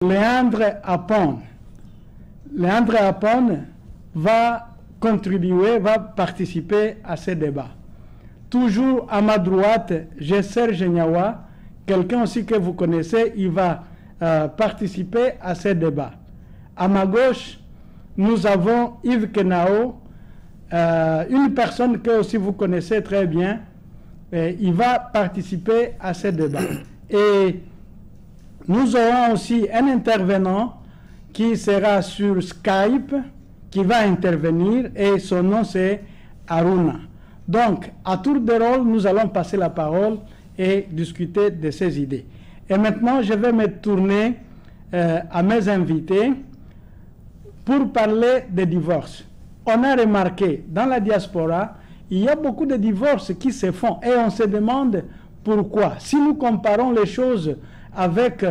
Léandre Apon. Léandre Apon va contribuer, va participer à ce débat. Toujours à ma droite, j'ai Serge Nyawa, quelqu'un aussi que vous connaissez, il va participer à ce débat. À ma gauche, nous avons Yves Kenao, une personne que aussi vous connaissez très bien, il va participer à ce débat. Et nous aurons aussi un intervenant qui sera sur Skype, qui va intervenir, et son nom c'est Aruna. Donc, à tour de rôle, nous allons passer la parole et discuter de ces idées. Et maintenant, je vais me tourner à mes invités pour parler des divorces. On a remarqué, dans la diaspora, il y a beaucoup de divorces qui se font et on se demande pourquoi. Si nous comparons les choses avec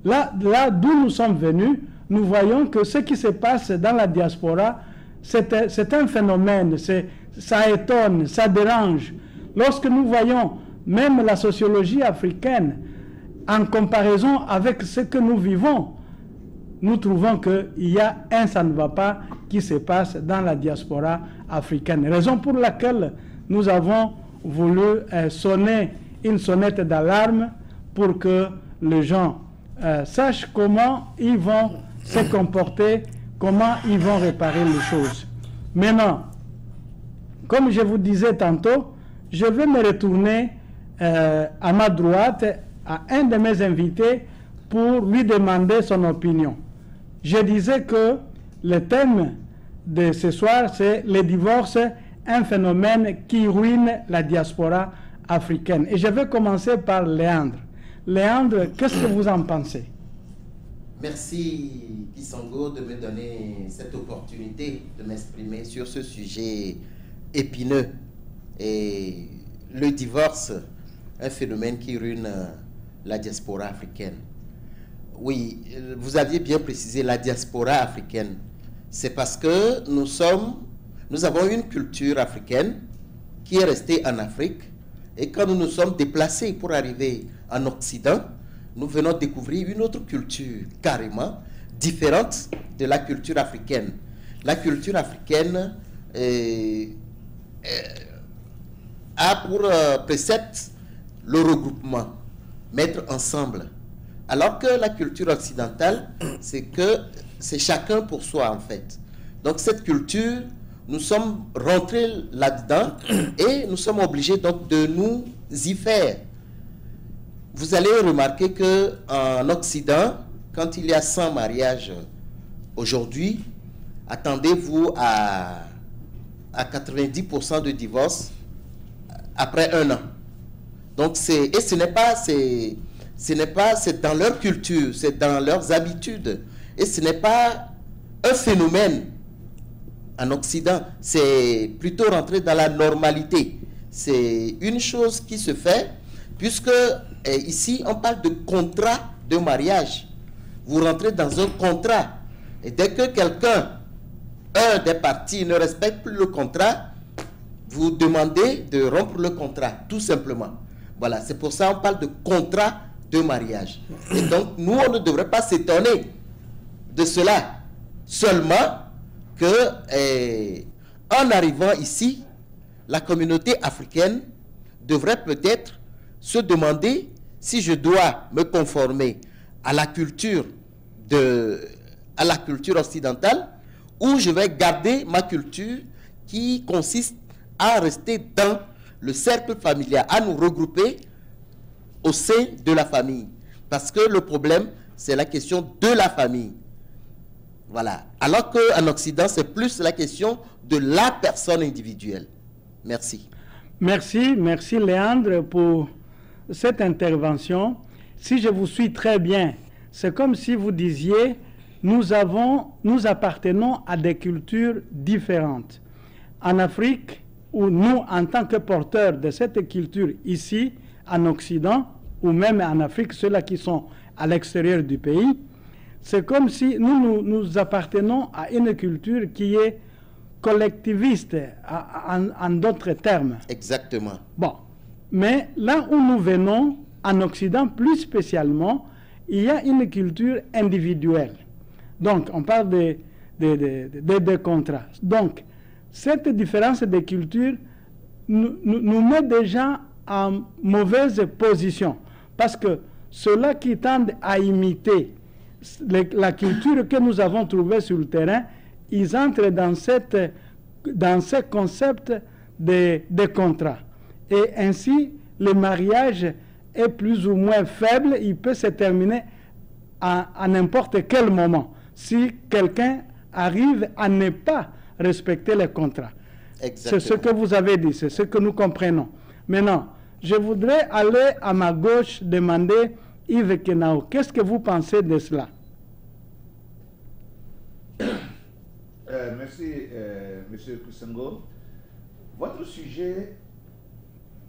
là d'où nous sommes venus, nous voyons que ce qui se passe dans la diaspora, c'est un phénomène, ça étonne, ça dérange. Lorsque nous voyons même la sociologie africaine, en comparaison avec ce que nous vivons, nous trouvons qu'il y a un ça ne va pas qui se passe dans la diaspora africaine. Raison pour laquelle nous avons voulu sonner une sonnette d'alarme pour que les gens sachent comment ils vont se comporter, comment ils vont réparer les choses. Maintenant, comme je vous disais tantôt, je vais me retourner à ma droite à un de mes invités pour lui demander son opinion. Je disais que le thème de ce soir, c'est le divorce, un phénomène qui ruine la diaspora africaine. Et je vais commencer par Léandre. Léandre, qu'est-ce que vous en pensez? Merci, Kissango, de me donner cette opportunité de m'exprimer sur ce sujet épineux. Et le divorce, un phénomène qui ruine la diaspora africaine. Oui, vous aviez bien précisé la diaspora africaine. C'est parce que nous avons une culture africaine qui est restée en Afrique. Et quand nous nous sommes déplacés pour arriver en Occident, nous venons découvrir une autre culture carrément différente de la culture africaine. La culture africaine a pour précepte le regroupement, mettre ensemble. Alors que la culture occidentale, c'est chacun pour soi en fait. Donc cette culture, nous sommes rentrés là-dedans et nous sommes obligés donc de nous y faire. Vous allez remarquer qu'en Occident, quand il y a 100 mariages aujourd'hui, attendez-vous à 90% de divorce après un an. Donc c'est dans leur culture, c'est dans leurs habitudes. Et ce n'est pas un phénomène en Occident, c'est plutôt rentrer dans la normalité. C'est une chose qui se fait, puisque ici, on parle de contrat de mariage. Vous rentrez dans un contrat. Et dès que quelqu'un, un des partis, ne respecte plus le contrat, vous demandez de rompre le contrat, tout simplement. Voilà, c'est pour ça qu'on parle de contrat de mariage. Et donc, nous, on ne devrait pas s'étonner de cela. Seulement que, en arrivant ici, la communauté africaine devrait peut-être se demander si je dois me conformer à la culture occidentale ou je vais garder ma culture qui consiste à rester dans le cercle familial, à nous regrouper au sein de la famille. Parce que le problème, c'est la question de la famille. Voilà. Alors qu'en Occident, c'est plus la question de la personne individuelle. Merci. Merci Léandre pour cette intervention. Si je vous suis très bien, c'est comme si vous disiez, nous appartenons à des cultures différentes. En Afrique, où nous, en tant que porteurs de cette culture ici, en Occident, ou même en Afrique, ceux-là qui sont à l'extérieur du pays, c'est comme si nous appartenons à une culture qui est collectiviste, en d'autres termes. Exactement. Bon, mais là où nous venons, en Occident plus spécialement, il y a une culture individuelle. Donc, on parle de contrats. Donc, cette différence de culture nous met déjà en mauvaise position. Parce que ceux-là qui tendent à imiter la culture que nous avons trouvée sur le terrain, ils entrent dans ce concept de contrat. Et ainsi, le mariage est plus ou moins faible, il peut se terminer à n'importe quel moment, si quelqu'un arrive à ne pas respecter les contrats. C'est ce que vous avez dit, c'est ce que nous comprenons. Maintenant, je voudrais aller à ma gauche demander Yves Kenao, qu'est-ce que vous pensez de cela? Merci, Monsieur Kusengo. Votre sujet,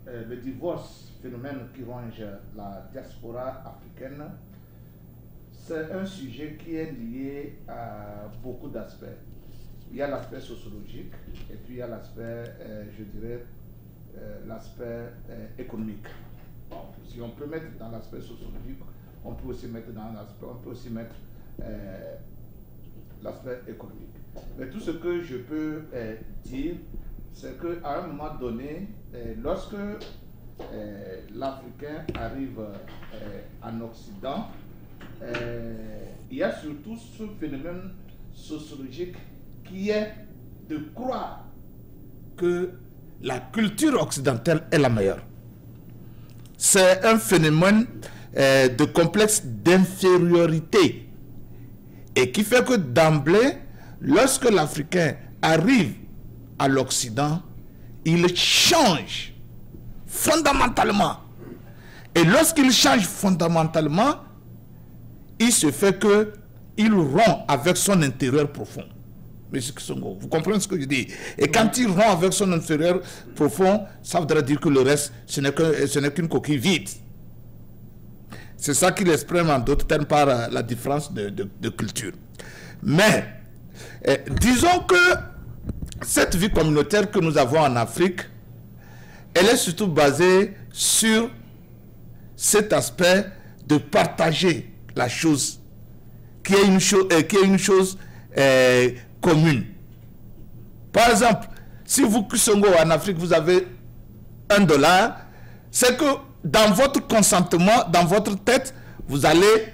le divorce, phénomène qui ronge la diaspora africaine, c'est un sujet qui est lié à beaucoup d'aspects. Il y a l'aspect sociologique et puis il y a l'aspect, je dirais, l'aspect économique. Bon, si on peut mettre dans l'aspect sociologique, on peut aussi mettre dans l'aspect économique. Mais tout ce que je peux dire, c'est qu'à un moment donné, lorsque l'Africain arrive en Occident, il y a surtout ce phénomène sociologique qui est de croire que la culture occidentale est la meilleure. C'est un phénomène de complexe d'infériorité et qui fait que d'emblée, lorsque l'Africain arrive à l'Occident, il change fondamentalement. Et lorsqu'il change fondamentalement, il se fait qu'il rompt avec son intérieur profond. Monsieur Kisongo, vous comprenez ce que je dis? Et quand il rompt avec son intérieur profond, ça voudrait dire que le reste, ce n'est qu'une coquille vide. C'est ça qu'il exprime en d'autres termes par la différence de culture. Mais, disons que cette vie communautaire que nous avons en Afrique, elle est surtout basée sur cet aspect de partager la chose, qui est une chose commune. Par exemple, si vous, Kusongo, en Afrique, vous avez $1, c'est que dans votre consentement, dans votre tête, vous allez,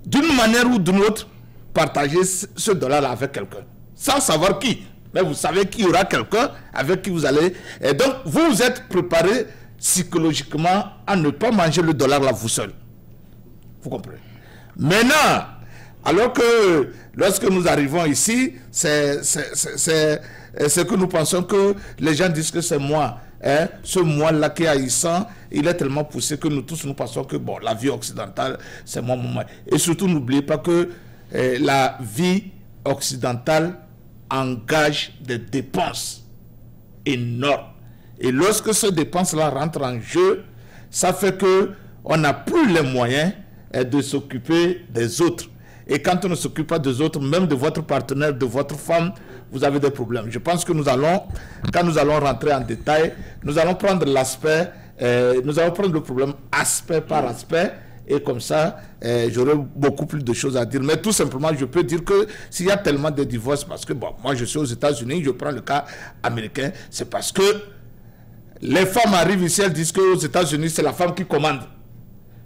d'une manière ou d'une autre, partager ce dollar-là avec quelqu'un. Sans savoir qui. Mais vous savez qu'il y aura quelqu'un avec qui vous allez. Et donc, vous vous êtes préparé psychologiquement à ne pas manger le dollar là vous seul. Vous comprenez? Maintenant, alors que lorsque nous arrivons ici, c'est que nous pensons que les gens disent que c'est moi. Hein? Ce moi-là qui est haïssant, il est tellement poussé que nous tous nous pensons que bon, la vie occidentale, c'est moi. Et surtout, n'oubliez pas que la vie occidentale engage des dépenses énormes. Et lorsque ces dépenses-là rentrent en jeu, ça fait qu'on n'a plus les moyens de s'occuper des autres. Et quand on ne s'occupe pas des autres, même de votre partenaire, de votre femme, vous avez des problèmes. Je pense que quand nous allons rentrer en détail, nous allons prendre l'aspect, nous allons prendre le problème aspect par aspect, et comme ça, j'aurai beaucoup plus de choses à dire. Mais tout simplement, je peux dire que s'il y a tellement de divorces, parce que bon, moi je suis aux États-Unis, je prends le cas américain, c'est parce que les femmes arrivent ici, elles disent qu'aux États-Unis, c'est la femme qui commande.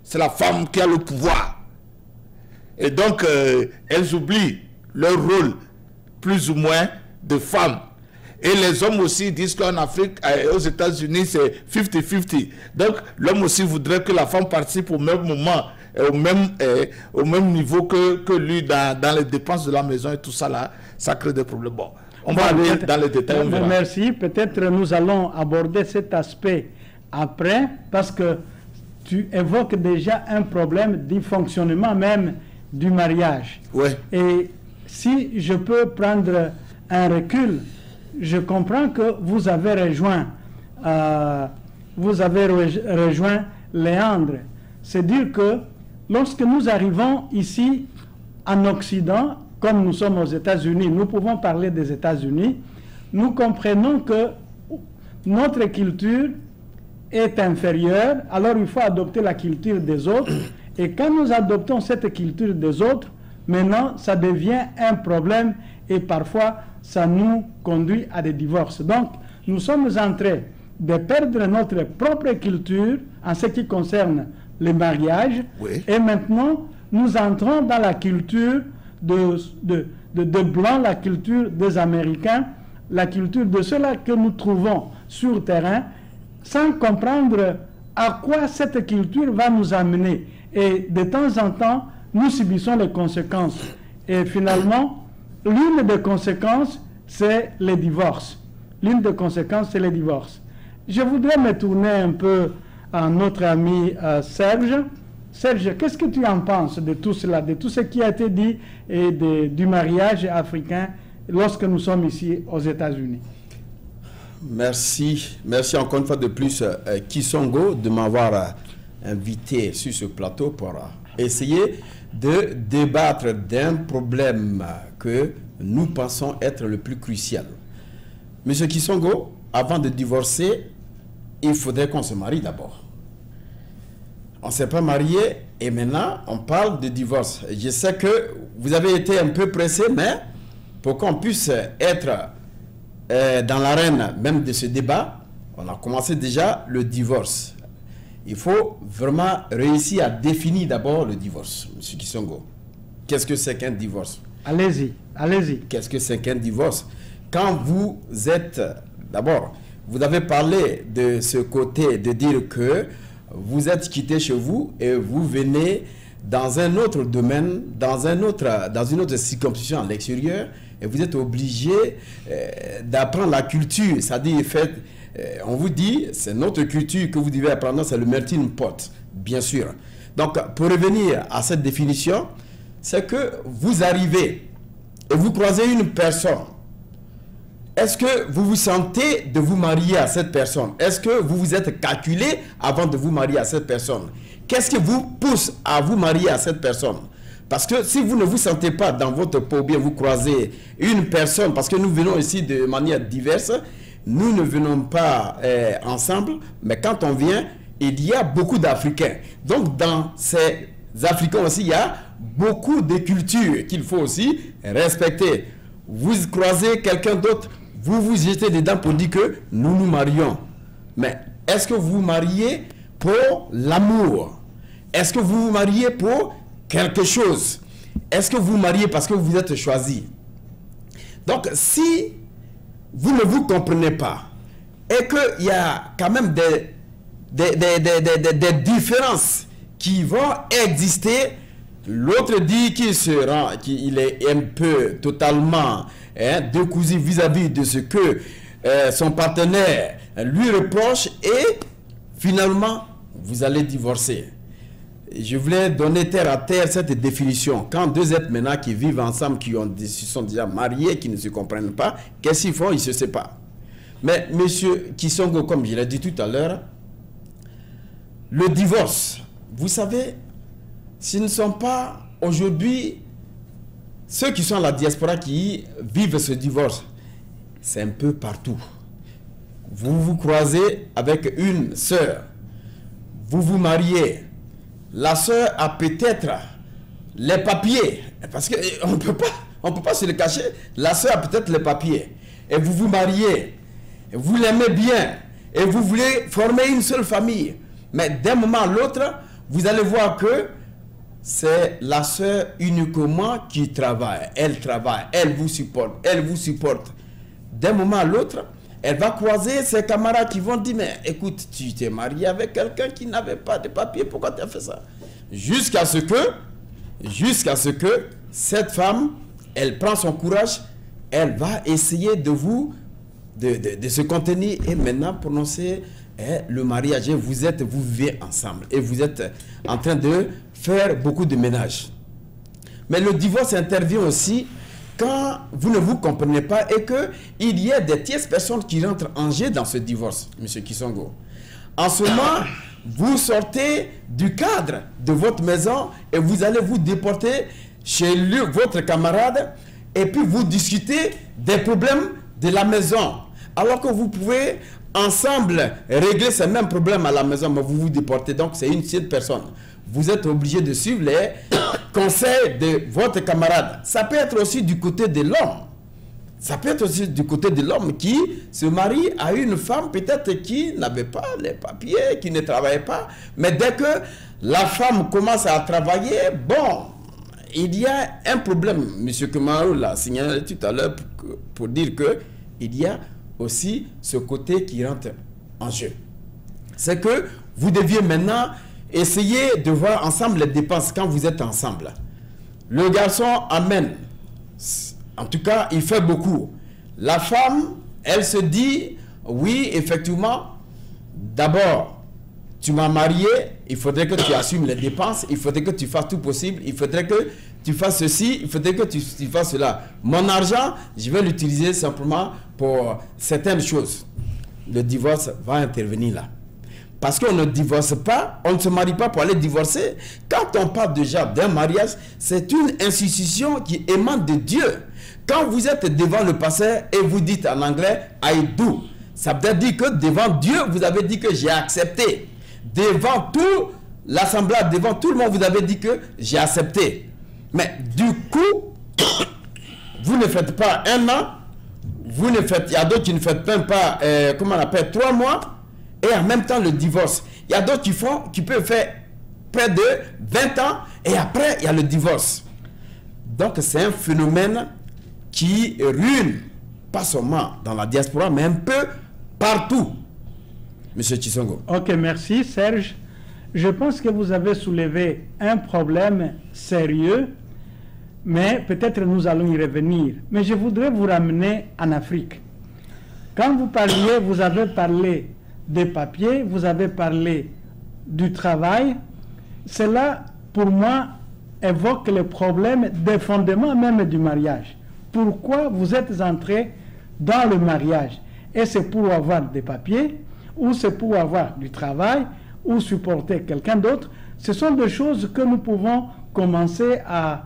C'est la femme qui a le pouvoir. Et donc, elles oublient leur rôle, plus ou moins, de femme. Et les hommes aussi disent qu'en Afrique, aux États-Unis, c'est 50-50. Donc, l'homme aussi voudrait que la femme participe au même moment, au même niveau que lui dans les dépenses de la maison et tout ça là. Ça crée des problèmes. Bon, on va aller dans les détails. Merci. Peut-être nous allons aborder cet aspect après, parce que tu évoques déjà un problème du fonctionnement même du mariage. Ouais. Et si je peux prendre un recul, je comprends que vous avez rejoint Léandre. C'est dire que lorsque nous arrivons ici en Occident, comme nous sommes aux États-Unis, nous pouvons parler des États-Unis, nous comprenons que notre culture est inférieure, alors il faut adopter la culture des autres, Et quand nous adoptons cette culture des autres, maintenant, ça devient un problème et parfois, ça nous conduit à des divorces. Donc, nous sommes en train de perdre notre propre culture en ce qui concerne les mariages. Oui. Et maintenant, nous entrons dans la culture de Blancs, la culture des Américains, la culture de ceux-là que nous trouvons sur le terrain, sans comprendre à quoi cette culture va nous amener. Et de temps en temps, nous subissons les conséquences. Et finalement, l'une des conséquences, c'est les divorces. L'une des conséquences, c'est les divorces. Je voudrais me tourner un peu à notre ami Serge. Serge, qu'est-ce que tu en penses de tout cela, de tout ce qui a été dit et du mariage africain lorsque nous sommes ici aux États-Unis? Merci. Merci encore une fois de plus, Kisongo, de m'avoir invité sur ce plateau pour essayer de débattre d'un problème que nous pensons être le plus crucial. Monsieur Kisongo, avant de divorcer, il faudrait qu'on se marie d'abord. On ne s'est pas marié et maintenant on parle de divorce. Je sais que vous avez été un peu pressé, mais pour qu'on puisse être dans l'arène même de ce débat, on a commencé déjà le divorce. Il faut vraiment réussir à définir d'abord le divorce, M. Kisongo. Qu'est-ce que c'est qu'un divorce? Allez-y, allez-y. Qu'est-ce que c'est qu'un divorce? Quand vous êtes... D'abord, vous avez parlé de ce côté de dire que vous êtes quitté chez vous et vous venez dans un autre domaine, dans une autre circonscription à l'extérieur, et vous êtes obligé d'apprendre la culture. C'est-à-dire, on vous dit, c'est notre culture que vous devez apprendre, c'est le melting pot, bien sûr. Donc, pour revenir à cette définition, c'est que vous arrivez et vous croisez une personne. Est-ce que vous vous sentez de vous marier à cette personne? Est-ce que vous vous êtes calculé avant de vous marier à cette personne? Qu'est-ce qui vous pousse à vous marier à cette personne? Parce que si vous ne vous sentez pas dans votre peau, bien vous croisez une personne, parce que nous venons ici de manière diverse, nous ne venons pas ensemble, mais quand on vient, il y a beaucoup d'Africains. Donc dans ces Africains aussi, il y a beaucoup de cultures qu'il faut aussi respecter. Vous croisez quelqu'un d'autre, vous vous jetez dedans pour dire que nous nous marions. Mais est-ce que vous vous mariez pour l'amour? Est-ce que vous vous mariez pour quelque chose? Est-ce que vous vous mariez parce que vous êtes choisi? Donc, si vous ne vous comprenez pas et qu'il y a quand même des différences qui vont exister, l'autre dit qu'il est un peu totalement décousu vis-à-vis de ce que son partenaire lui reproche et finalement, vous allez divorcer. Je voulais donner terre à terre cette définition. Quand deux êtres maintenant qui vivent ensemble, qui sont déjà mariés, qui ne se comprennent pas, qu'est-ce qu'ils font? Ils se séparent. Mais monsieur Kisongo, comme je l'ai dit tout à l'heure, le divorce, vous savez, ce ne sont pas aujourd'hui ceux qui sont à la diaspora qui vivent ce divorce. C'est un peu partout. Vous vous croisez avec une sœur, vous vous mariez, la sœur a peut-être les papiers, parce qu'on ne peut pas se le cacher, la sœur a peut-être les papiers, et vous vous mariez, vous l'aimez bien, et vous voulez former une seule famille, mais d'un moment à l'autre, vous allez voir que c'est la sœur uniquement qui travaille, elle vous supporte, d'un moment à l'autre, elle va croiser ses camarades qui vont dire, mais écoute, tu t'es marié avec quelqu'un qui n'avait pas de papier, pourquoi tu as fait ça? Jusqu'à ce que cette femme, elle prend son courage, elle va essayer de se contenir et maintenant prononcer le mariage. Vous vivez ensemble et vous êtes en train de faire beaucoup de ménage. Mais le divorce intervient aussi quand vous ne vous comprenez pas et qu'il y a des tierces personnes qui rentrent en jeu dans ce divorce, M. Kisongo. En ce moment, vous sortez du cadre de votre maison et vous allez vous déporter chez votre camarade et puis vous discutez des problèmes de la maison. Alors que vous pouvez ensemble régler ces mêmes problèmes à la maison, mais vous vous déportez. Donc c'est une seule personne. vous êtes obligé de suivre les conseils de votre camarade. Ça peut être aussi du côté de l'homme. Ça peut être aussi du côté de l'homme qui se marie à une femme peut-être qui n'avait pas les papiers, qui ne travaillait pas. Mais dès que la femme commence à travailler, bon, il y a un problème. M. Kemaru l'a signalé tout à l'heure pour dire qu'il y a aussi ce côté qui rentre en jeu. C'est que vous deviez maintenant essayer de voir ensemble les dépenses quand vous êtes ensemble. Le garçon amène, en tout cas, il fait beaucoup. La femme, elle se dit, oui, effectivement, d'abord, tu m'as marié, il faudrait que tu assumes les dépenses, il faudrait que tu fasses tout possible, il faudrait que tu fasses ceci, il faudrait que tu fasses cela. Mon argent, je vais l'utiliser simplement pour certaines choses. Le divorce va intervenir là. Parce qu'on ne divorce pas, on ne se marie pas pour aller divorcer. Quand on parle déjà d'un mariage, c'est une institution qui émane de Dieu. Quand vous êtes devant le pasteur et vous dites en anglais « I do », ça veut dire que devant Dieu, vous avez dit que j'ai accepté. Devant tout l'assemblée, devant tout le monde, vous avez dit que j'ai accepté. Mais du coup, vous ne faites pas un an, vous ne faites, il y a d'autres qui ne font même pas, comment on appelle, 3 mois, et en même temps le divorce. Il y a d'autres qui peuvent faire près de 20 ans, et après, il y a le divorce. Donc, c'est un phénomène qui ruine, pas seulement dans la diaspora, mais un peu partout. Monsieur Tsongo. Ok, merci Serge. Je pense que vous avez soulevé un problème sérieux, mais peut-être nous allons y revenir. Mais je voudrais vous ramener en Afrique. Quand vous parliez, vous avez parlé des papiers, vous avez parlé du travail. Cela, pour moi, évoque le problème des fondements même du mariage. Pourquoi vous êtes entré dans le mariage? Et c'est pour avoir des papiers, ou c'est pour avoir du travail, ou supporter quelqu'un d'autre. Ce sont des choses que nous pouvons commencer à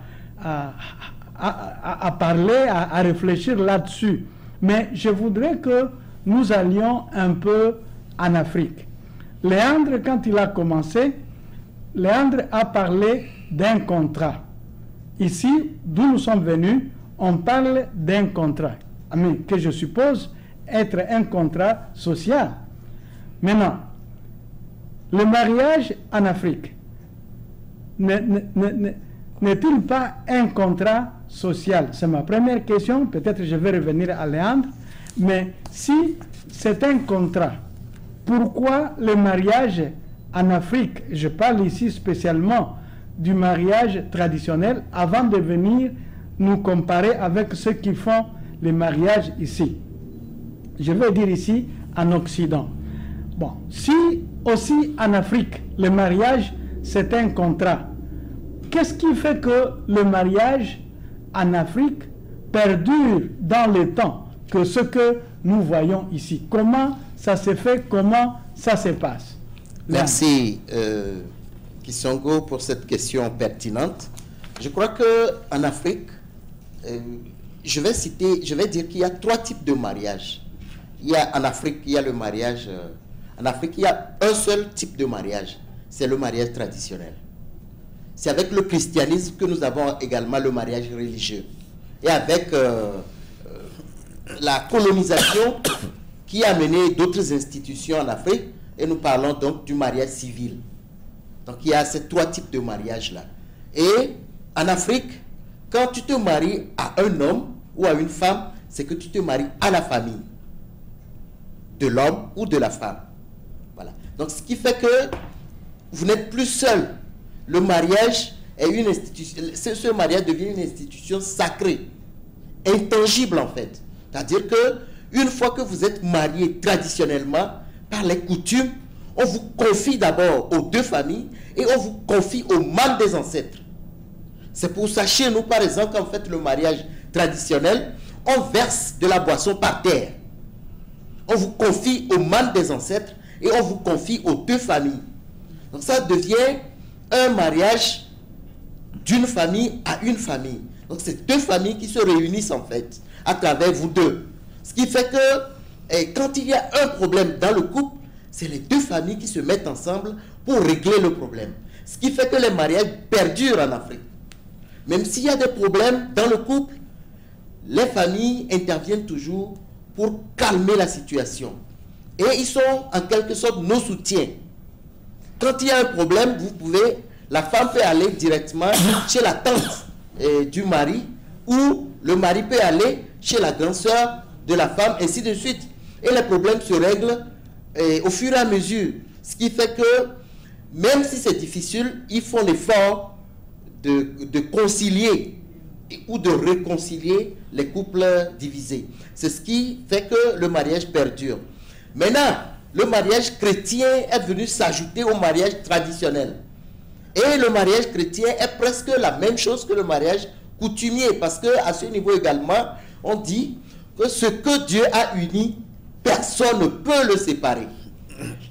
parler, à réfléchir là-dessus. Mais je voudrais que nous allions un peu en Afrique. Léandre, quand il a commencé, Léandre a parlé d'un contrat. Ici, d'où nous sommes venus, on parle d'un contrat, que je suppose être un contrat social. Maintenant, le mariage en Afrique n'est-il pas un contrat social? C'est ma première question. Peut-être je vais revenir à Léandre. Mais si c'est un contrat, pourquoi le mariage en Afrique, je parle ici spécialement du mariage traditionnel, avant de venir nous comparer avec ceux qui font les mariages ici? Je veux dire ici en Occident. Bon, si aussi en Afrique, le mariage, c'est un contrat, qu'est-ce qui fait que le mariage en Afrique perdure dans le temps que ce que nous voyons ici? Comment ça se fait? Comment ça se passe? Merci, Kisongo, pour cette question pertinente. Je crois qu'en Afrique, je vais dire qu'il y a 3 types de mariage. En Afrique, il y a le mariage... en Afrique, il y a un seul type de mariage. C'est le mariage traditionnel. C'est avec le christianisme que nous avons également le mariage religieux. Et avec la colonisation qui a mené d'autres institutions en Afrique, et nous parlons donc du mariage civil. Donc il y a ces 3 types de mariage-là. Et en Afrique, quand tu te maries à un homme ou à une femme, c'est que tu te maries à la famille de l'homme ou de la femme. Voilà. Donc ce qui fait que vous n'êtes plus seul. Le mariage est une institution, ce mariage devient une institution sacrée, intangible en fait. C'est-à-dire que une fois que vous êtes marié traditionnellement, par les coutumes, on vous confie d'abord aux 2 familles et on vous confie aux mâles des ancêtres. C'est pour ça chez nous, par exemple, qu'en fait le mariage traditionnel, on verse de la boisson par terre. On vous confie aux mâles des ancêtres et on vous confie aux 2 familles. Donc ça devient un mariage d'une famille à une famille. Donc c'est 2 familles qui se réunissent en fait à travers vous 2. Ce qui fait que quand il y a un problème dans le couple, c'est les 2 familles qui se mettent ensemble pour régler le problème. Ce qui fait que les mariages perdurent en Afrique. Même s'il y a des problèmes dans le couple, les familles interviennent toujours pour calmer la situation. Et ils sont en quelque sorte nos soutiens. Quand il y a un problème, la femme peut aller directement chez la tante du mari, ou le mari peut aller chez la grande sœur de la femme, ainsi de suite. Et les problèmes se règlent au fur et à mesure. Ce qui fait que, même si c'est difficile, ils font l'effort de concilier ou de réconcilier les couples divisés. C'est ce qui fait que le mariage perdure. Maintenant, le mariage chrétien est venu s'ajouter au mariage traditionnel. Et le mariage chrétien est presque la même chose que le mariage coutumier, parce qu'à ce niveau également, on dit que ce que Dieu a uni, personne ne peut le séparer.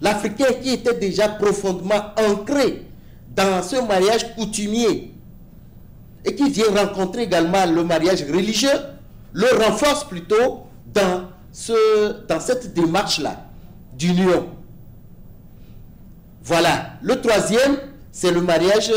L'Africain qui était déjà profondément ancré dans ce mariage coutumier et qui vient rencontrer également le mariage religieux, le renforce plutôt dans cette démarche-là d'union. Voilà. Le troisième, c'est le mariage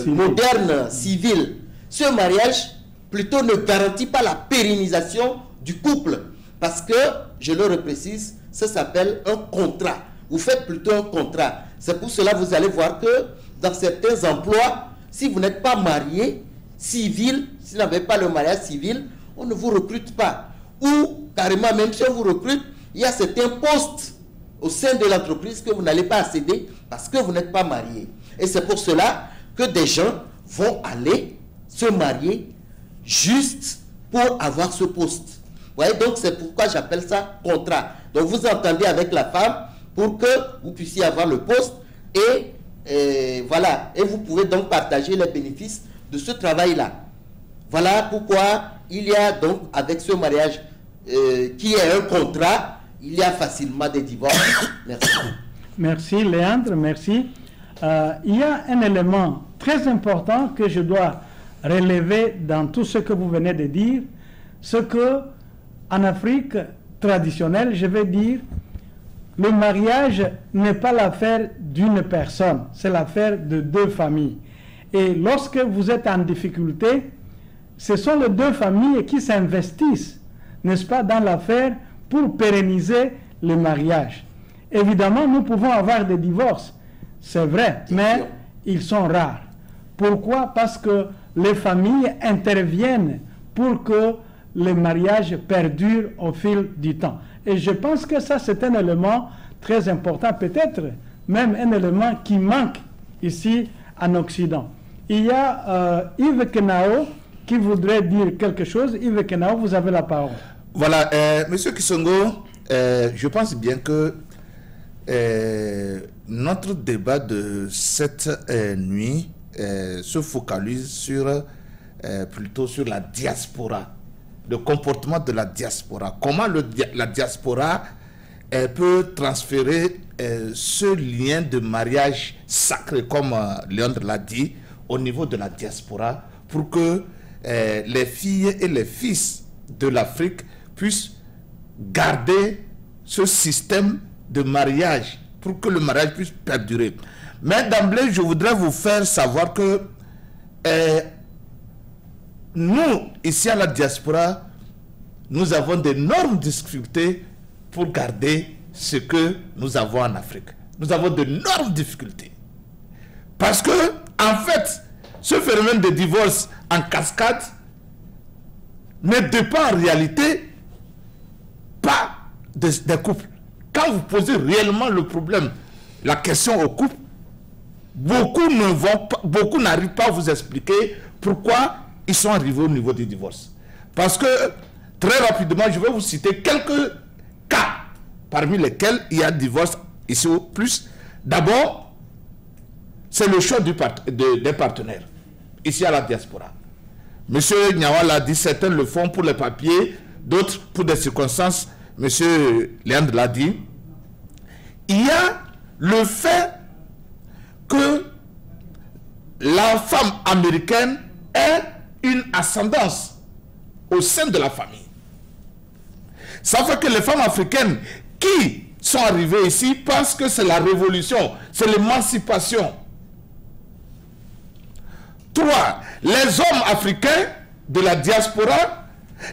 moderne, civil. Ce mariage, plutôt, ne garantit pas la pérennisation du couple. Parce que, je le reprécise, ça s'appelle un contrat. Vous faites plutôt un contrat. C'est pour cela que vous allez voir que dans certains emplois, si vous n'êtes pas marié, civil, si vous n'avez pas le mariage civil, on ne vous recrute pas. Ou, carrément, même si on vous recrute, il y a certains postes au sein de l'entreprise que vous n'allez pas accéder parce que vous n'êtes pas marié. Et c'est pour cela que des gens vont aller se marier juste pour avoir ce poste. Vous voyez, donc c'est pourquoi j'appelle ça contrat. Donc vous entendez avec la femme pour que vous puissiez avoir le poste et voilà. Et vous pouvez donc partager les bénéfices de ce travail-là. Voilà pourquoi il y a donc avec ce mariage qui est un contrat, il y a facilement des divorces. Merci. Merci Léandre, merci. Il y a un élément très important que je dois relever dans tout ce que vous venez de dire, c'est que en Afrique traditionnelle, je vais dire, le mariage n'est pas l'affaire d'une personne, c'est l'affaire de deux familles. Et lorsque vous êtes en difficulté, ce sont les deux familles qui s'investissent, n'est-ce pas, dans l'affaire pour pérenniser le mariage. Évidemment, nous pouvons avoir des divorces, c'est vrai, mais ils sont rares. Pourquoi? Parce que les familles interviennent pour que le mariage perdure au fil du temps. Et je pense que ça, c'est un élément très important, peut-être même un élément qui manque ici en Occident. Il y a Yves Kenao qui voudrait dire quelque chose. Yves Kenao, vous avez la parole. Voilà, Monsieur Kisongo, je pense bien que notre débat de cette nuit se focalise sur plutôt sur la diaspora, le comportement de la diaspora. Comment la diaspora peut transférer ce lien de mariage sacré, comme Léandre l'a dit, au niveau de la diaspora, pour que les filles et les fils de l'Afrique puissent garder ce système de mariage, pour que le mariage puisse perdurer. Mais d'emblée, je voudrais vous faire savoir que nous, ici à la diaspora, nous avons d'énormes difficultés pour garder ce que nous avons en Afrique. Nous avons d'énormes difficultés. Parce que, en fait, ce phénomène de divorce en cascade ne dépend en réalité pas des couples. Quand vous posez réellement le problème, la question au couple, beaucoup n'arrivent pas à vous expliquer pourquoi ils sont arrivés au niveau du divorce. Parce que, très rapidement, je vais vous citer quelques cas parmi lesquels il y a divorce ici au plus. D'abord, c'est le choix des partenaires, ici à la diaspora. Monsieur Niawa l'a dit, certains le font pour les papiers, d'autres pour des circonstances. Monsieur Léandre l'a dit. Il y a le fait que la femme américaine ait une ascendance au sein de la famille. Ça fait que les femmes africaines qui sont arrivées ici pensent que c'est la révolution, c'est l'émancipation. 3, les hommes africains de la diaspora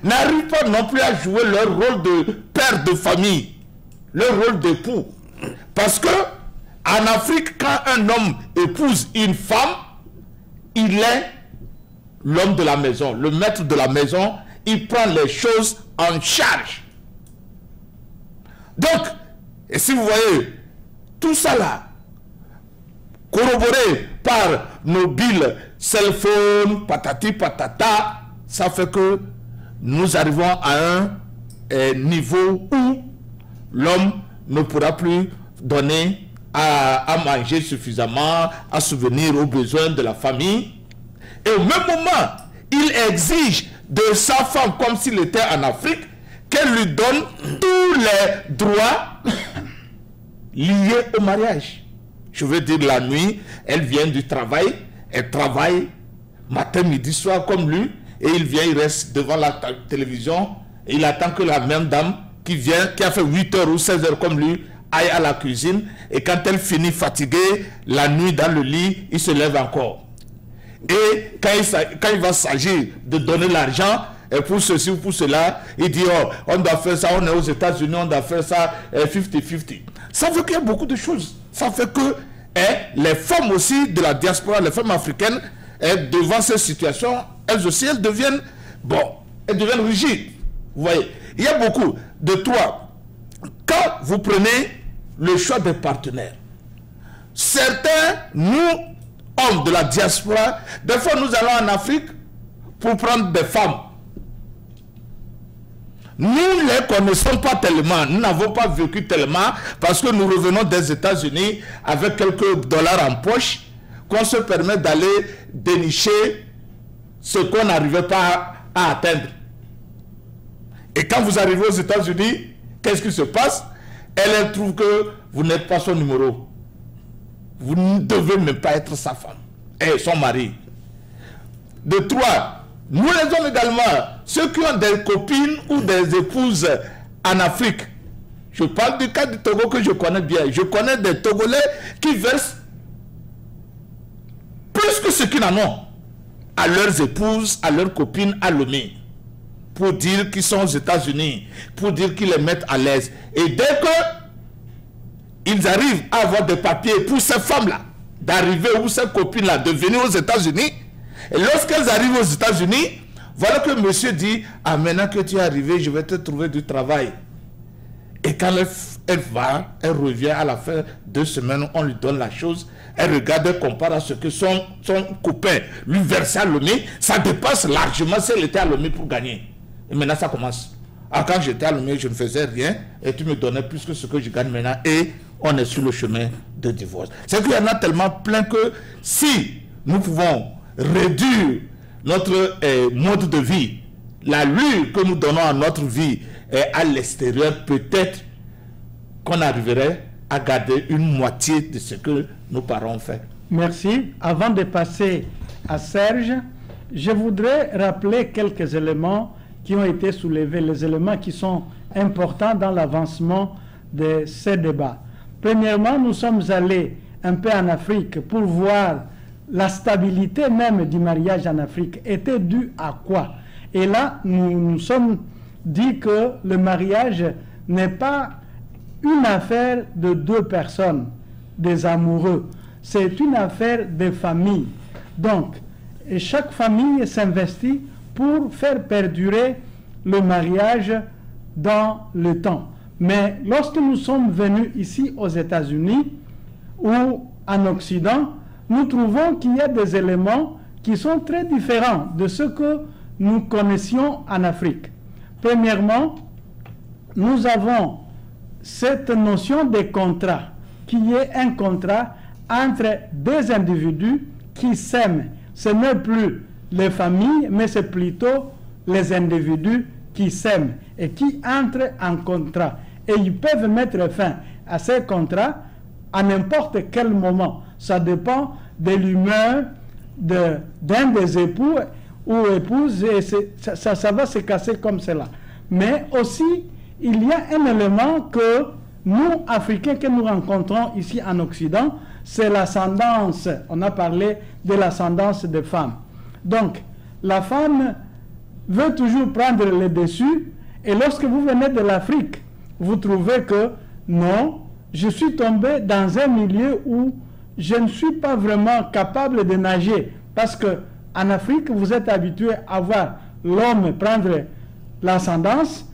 n'arrivent pas non plus à jouer leur rôle de père de famille, leur rôle d'époux. Parce que en Afrique, quand un homme épouse une femme, il est l'homme de la maison, le maître de la maison, il prend les choses en charge. Donc, et si vous voyez, tout ça là, corroboré par nos billes, cell phone, patati patata, ça fait que nous arrivons à un niveau où l'homme ne pourra plus donner à manger suffisamment, à subvenir aux besoins de la famille. Et au même moment, il exige de sa femme, comme s'il était en Afrique, qu'elle lui donne tous les droits liés au mariage. Je veux dire, la nuit, elle vient du travail, elle travaille matin, midi, soir comme lui, et il vient, il reste devant la télévision, et il attend que la même dame qui vient, qui a fait 8 heures ou 16 heures comme lui, aille à la cuisine, et quand elle finit fatiguée, la nuit dans le lit, il se lève encore. Et quand il va s'agir de donner l'argent, et pour ceci ou pour cela, il dit, oh, on doit faire ça, on est aux États-Unis, on doit faire ça 50-50. Ça fait qu'il y a beaucoup de choses. Ça fait que les femmes aussi de la diaspora, les femmes africaines, devant ces situations, elles aussi, elles deviennent rigides. Vous voyez, il y a beaucoup de toi. Quand vous prenez le choix des partenaires, certains, nous, hommes de la diaspora, des fois nous allons en Afrique pour prendre des femmes. Nous ne les connaissons pas tellement, nous n'avons pas vécu tellement parce que nous revenons des États-Unis avec quelques dollars en poche qu'on se permet d'aller dénicher ce qu'on n'arrivait pas à atteindre. Et quand vous arrivez aux États-Unis, qu'est-ce qui se passe? Elle trouve que vous n'êtes pas son numéro. Vous ne devez même pas être sa femme et son mari. De 3, nous les hommes également, ceux qui ont des copines ou des épouses en Afrique. Je parle du cas du Togo que je connais bien. Je connais des Togolais qui versent plus que ce qu'ils en ont à leurs épouses, à leurs copines, à Lomé, pour dire qu'ils sont aux États-Unis, pour dire qu'ils les mettent à l'aise. Et dès que ils arrivent à avoir des papiers pour ces femmes-là, d'arriver, ou ces copines-là, de venir aux États-Unis, et lorsqu'elles arrivent aux États-Unis, voilà que monsieur dit, ah, maintenant que tu es arrivé, je vais te trouver du travail. Et quand elle revient à la fin de 2 semaines, on lui donne la chose, elle regarde, elle compare à ce que son copain lui versait à Lomé, ça dépasse largement si elle était à Lomé pour gagner. Et maintenant ça commence. Alors quand j'étais à Lomé, je ne faisais rien, et tu me donnais plus que ce que je gagne maintenant, et on est sur le chemin de divorce. C'est qu'il y en a tellement plein que si nous pouvons réduire notre mode de vie, l'allure que nous donnons à notre vie à l'extérieur, peut-être qu'on arriverait à garder une moitié de ce que nos parents ont fait. Merci. Avant de passer à Serge, je voudrais rappeler quelques éléments qui ont été soulevés, les éléments qui sont importants dans l'avancement de ces débats. Premièrement, nous sommes allés un peu en Afrique pour voir la stabilité même du mariage en Afrique était due à quoi? Et là, nous nous sommes dit que le mariage n'est pas une affaire de 2 personnes, des amoureux. C'est une affaire de famille. Donc, chaque famille s'investit pour faire perdurer le mariage dans le temps. Mais lorsque nous sommes venus ici aux États-Unis ou en Occident, nous trouvons qu'il y a des éléments qui sont très différents de ce que nous connaissions en Afrique. Premièrement, nous avons cette notion de contrat, qui est un contrat entre 2 individus qui s'aiment. Ce n'est plus les familles, mais c'est plutôt les individus qui s'aiment et qui entrent en contrat. Et ils peuvent mettre fin à ces contrats à n'importe quel moment. Ça dépend de l'humeur d'un des époux ou épouses, et ça va se casser comme cela. Mais aussi, il y a un élément que nous, Africains, que nous rencontrons ici en Occident, c'est l'ascendance. On a parlé de l'ascendance des femmes. Donc, la femme veut toujours prendre le dessus, et lorsque vous venez de l'Afrique, vous trouvez que non, je suis tombé dans un milieu où je ne suis pas vraiment capable de nager, parce que en Afrique, vous êtes habitué à voir l'homme prendre l'ascendance.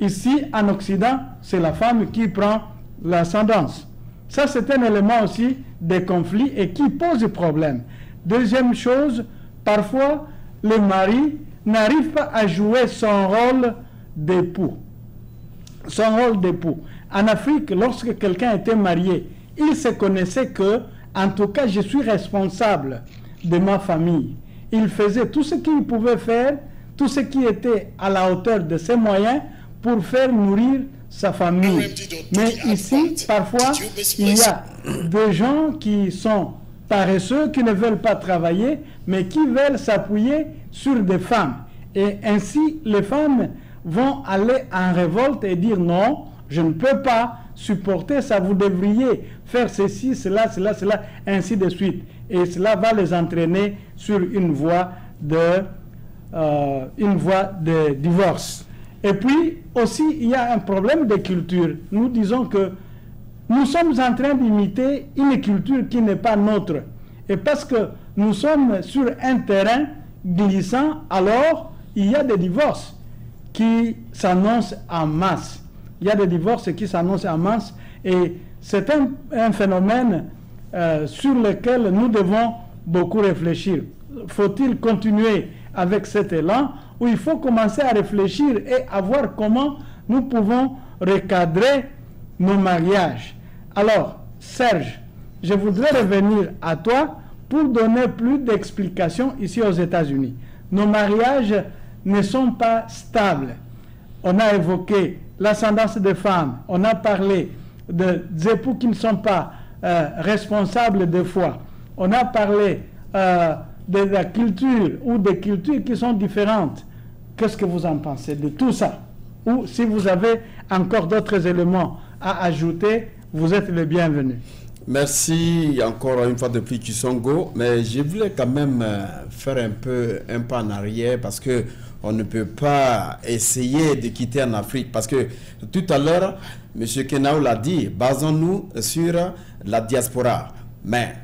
Ici, en Occident, c'est la femme qui prend l'ascendance. Ça, c'est un élément aussi de conflit et qui pose problème. Deuxième chose, parfois, le mari n'arrive pas à jouer son rôle d'époux. Son rôle d'époux. En Afrique, lorsque quelqu'un était marié, il se connaissait que, en tout cas, je suis responsable de ma famille. Il faisait tout ce qu'il pouvait faire, tout ce qui était à la hauteur de ses moyens pour faire nourrir sa famille. Mais ici, parfois, il y a des gens qui sont paresseux, qui ne veulent pas travailler, mais qui veulent s'appuyer sur des femmes. Et ainsi, les femmes vont aller en révolte et dire non, je ne peux pas supporter ça, vous devriez faire ceci, cela, ainsi de suite. Et cela va les entraîner sur une voie de divorce. Et puis aussi, il y a un problème de culture. Nous disons que nous sommes en train d'imiter une culture qui n'est pas nôtre. Et parce que nous sommes sur un terrain glissant, alors il y a des divorces qui s'annoncent en masse. Il y a des divorces qui s'annoncent en masse. Et c'est un phénomène sur lequel nous devons beaucoup réfléchir. Faut-il continuer avec cet élan, où il faut commencer à réfléchir et à voir comment nous pouvons recadrer nos mariages. Alors, Serge, je voudrais revenir à toi pour donner plus d'explications ici aux États-Unis. Nos mariages ne sont pas stables. On a évoqué l'ascendance des femmes, on a parlé des époux qui ne sont pas responsables de foi, on a parlé de la culture ou des cultures qui sont différentes. Qu'est-ce que vous en pensez de tout ça? Ou si vous avez encore d'autres éléments à ajouter, vous êtes le bienvenu. Merci encore une fois de plus Kisongo, mais je voulais quand même faire un pas en arrière parce que on ne peut pas essayer de quitter en Afrique parce que tout à l'heure, M. Kenao l'a dit, basons-nous sur la diaspora. Mais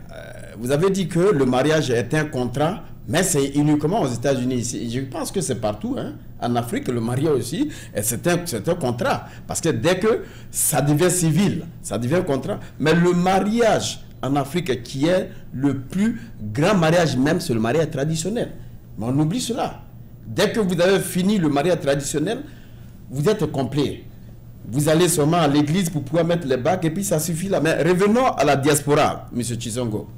vous avez dit que le mariage est un contrat, mais c'est uniquement aux États-Unis. Je pense que c'est partout, hein. En Afrique, le mariage aussi, c'est un contrat. Parce que dès que ça devient civil, ça devient contrat. Mais le mariage en Afrique, qui est le plus grand mariage même, c'est le mariage traditionnel. Mais on oublie cela. Dès que vous avez fini le mariage traditionnel, vous êtes complet. Vous allez seulement à l'église pour pouvoir mettre les bagues et puis ça suffit là. Mais revenons à la diaspora, M. Kisongo.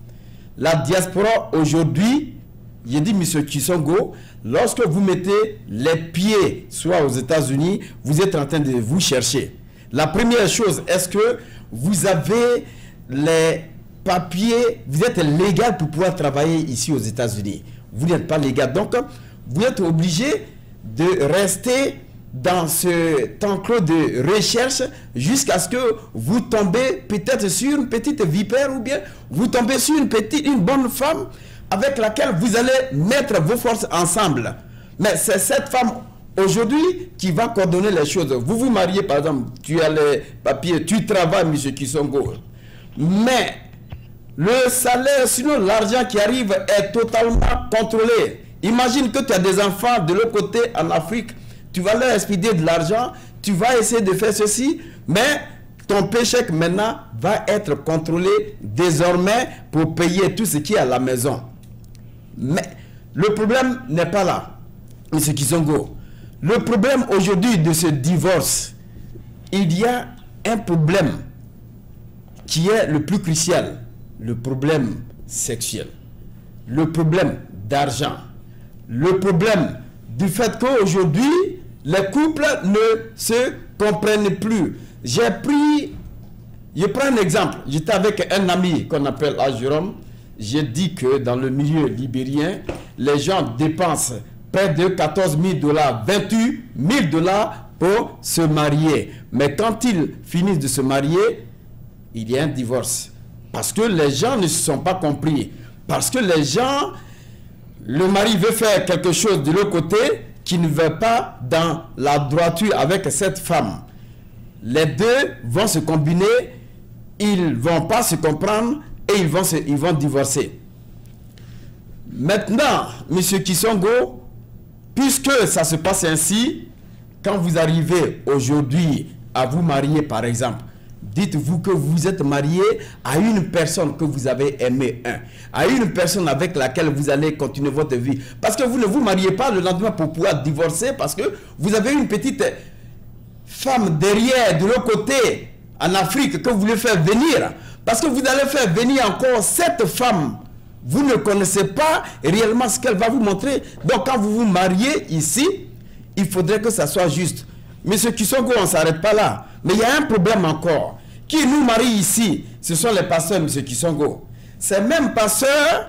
La diaspora aujourd'hui, j'ai dit M. Kisongo, lorsque vous mettez les pieds soit aux États-Unis, vous êtes en train de vous chercher. La première chose, est-ce que vous avez les papiers, vous êtes légal pour pouvoir travailler ici aux États-Unis? Vous n'êtes pas légal. Donc, vous êtes obligé de rester dans ce enclos de recherche jusqu'à ce que vous tombez peut-être sur une petite vipère ou bien vous tombez sur une bonne femme avec laquelle vous allez mettre vos forces ensemble. Mais c'est cette femme aujourd'hui qui va coordonner les choses. Vous vous mariez par exemple, tu as les papiers, tu travailles M. Kisongo. Mais le salaire, sinon l'argent qui arrive est totalement contrôlé. Imagine que tu as des enfants de l'autre côté en Afrique. Tu vas leur expédier de l'argent, tu vas essayer de faire ceci, mais ton paycheck maintenant va être contrôlé désormais pour payer tout ce qui est à la maison. Mais le problème n'est pas là, M. Kisongo. Le problème aujourd'hui de ce divorce, il y a un problème qui est le plus crucial, le problème sexuel, le problème d'argent, le problème du fait qu'aujourd'hui, les couples ne se comprennent plus. Je prends un exemple. J'étais avec un ami qu'on appelle Jérôme. J'ai dit que dans le milieu libérien, les gens dépensent près de 14 000 $, 28 000 $ pour se marier. Mais quand ils finissent de se marier, il y a un divorce. Parce que les gens ne se sont pas compris. Parce que les gens, le mari veut faire quelque chose de l'autre côté qui ne va pas dans la droiture avec cette femme. Les deux vont se combiner, ils ne vont pas se comprendre et ils vont divorcer. Maintenant, M. Kisongo, puisque ça se passe ainsi, quand vous arrivez aujourd'hui à vous marier par exemple, dites-vous que vous êtes marié à une personne que vous avez aimé, à une personne avec laquelle vous allez continuer votre vie. Parce que vous ne vous mariez pas le lendemain pour pouvoir divorcer, parce que vous avez une petite femme derrière, de l'autre côté, en Afrique, que vous voulez faire venir. Parce que vous allez faire venir encore cette femme. Vous ne connaissez pas réellement ce qu'elle va vous montrer. Donc quand vous vous mariez ici, il faudrait que ça soit juste. Monsieur Kisongo, on ne s'arrête pas là. Mais il y a un problème encore. Qui nous marie ici, ce sont les pasteurs, monsieur Kisongo. Ces mêmes pasteurs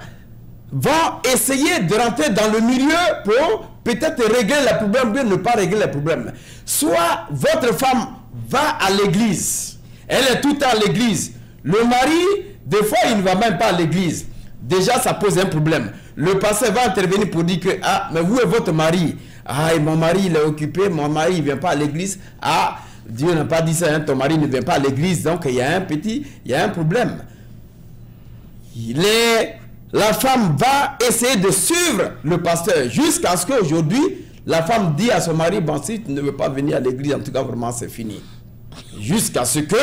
vont essayer de rentrer dans le milieu pour peut-être régler les problèmes, bien ne pas régler les problèmes. Soit votre femme va à l'église. Elle est tout le temps à l'église. Le mari, des fois, il ne va même pas à l'église. Déjà, ça pose un problème. Le pasteur va intervenir pour dire que, ah, mais vous et votre mari, ah, et mon mari, il est occupé, mon mari, il ne vient pas à l'église. Ah, Dieu n'a pas dit ça, hein, ton mari ne vient pas à l'église, donc il y a un problème. La femme va essayer de suivre le pasteur jusqu'à ce qu'aujourd'hui, la femme dit à son mari, bon, si tu ne veux pas venir à l'église, en tout cas, vraiment, c'est fini. Jusqu'à ce que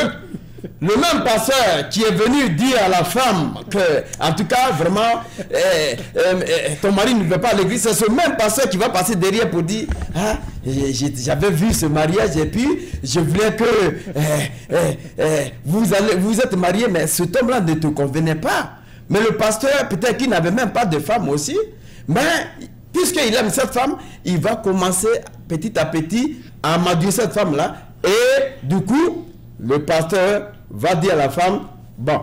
le même pasteur qui est venu dire à la femme que, en tout cas, vraiment, ton mari ne veut pas à l'église, c'est ce même pasteur qui va passer derrière pour dire, ah, j'avais vu ce mariage et puis je voulais que vous êtes mariés, mais cet homme-là ne te convenait pas. Mais le pasteur, peut-être qu'il n'avait même pas de femme aussi, mais puisqu'il aime cette femme, il va commencer petit à petit à amadouer cette femme-là. Et du coup, le pasteur va dire à la femme, bon,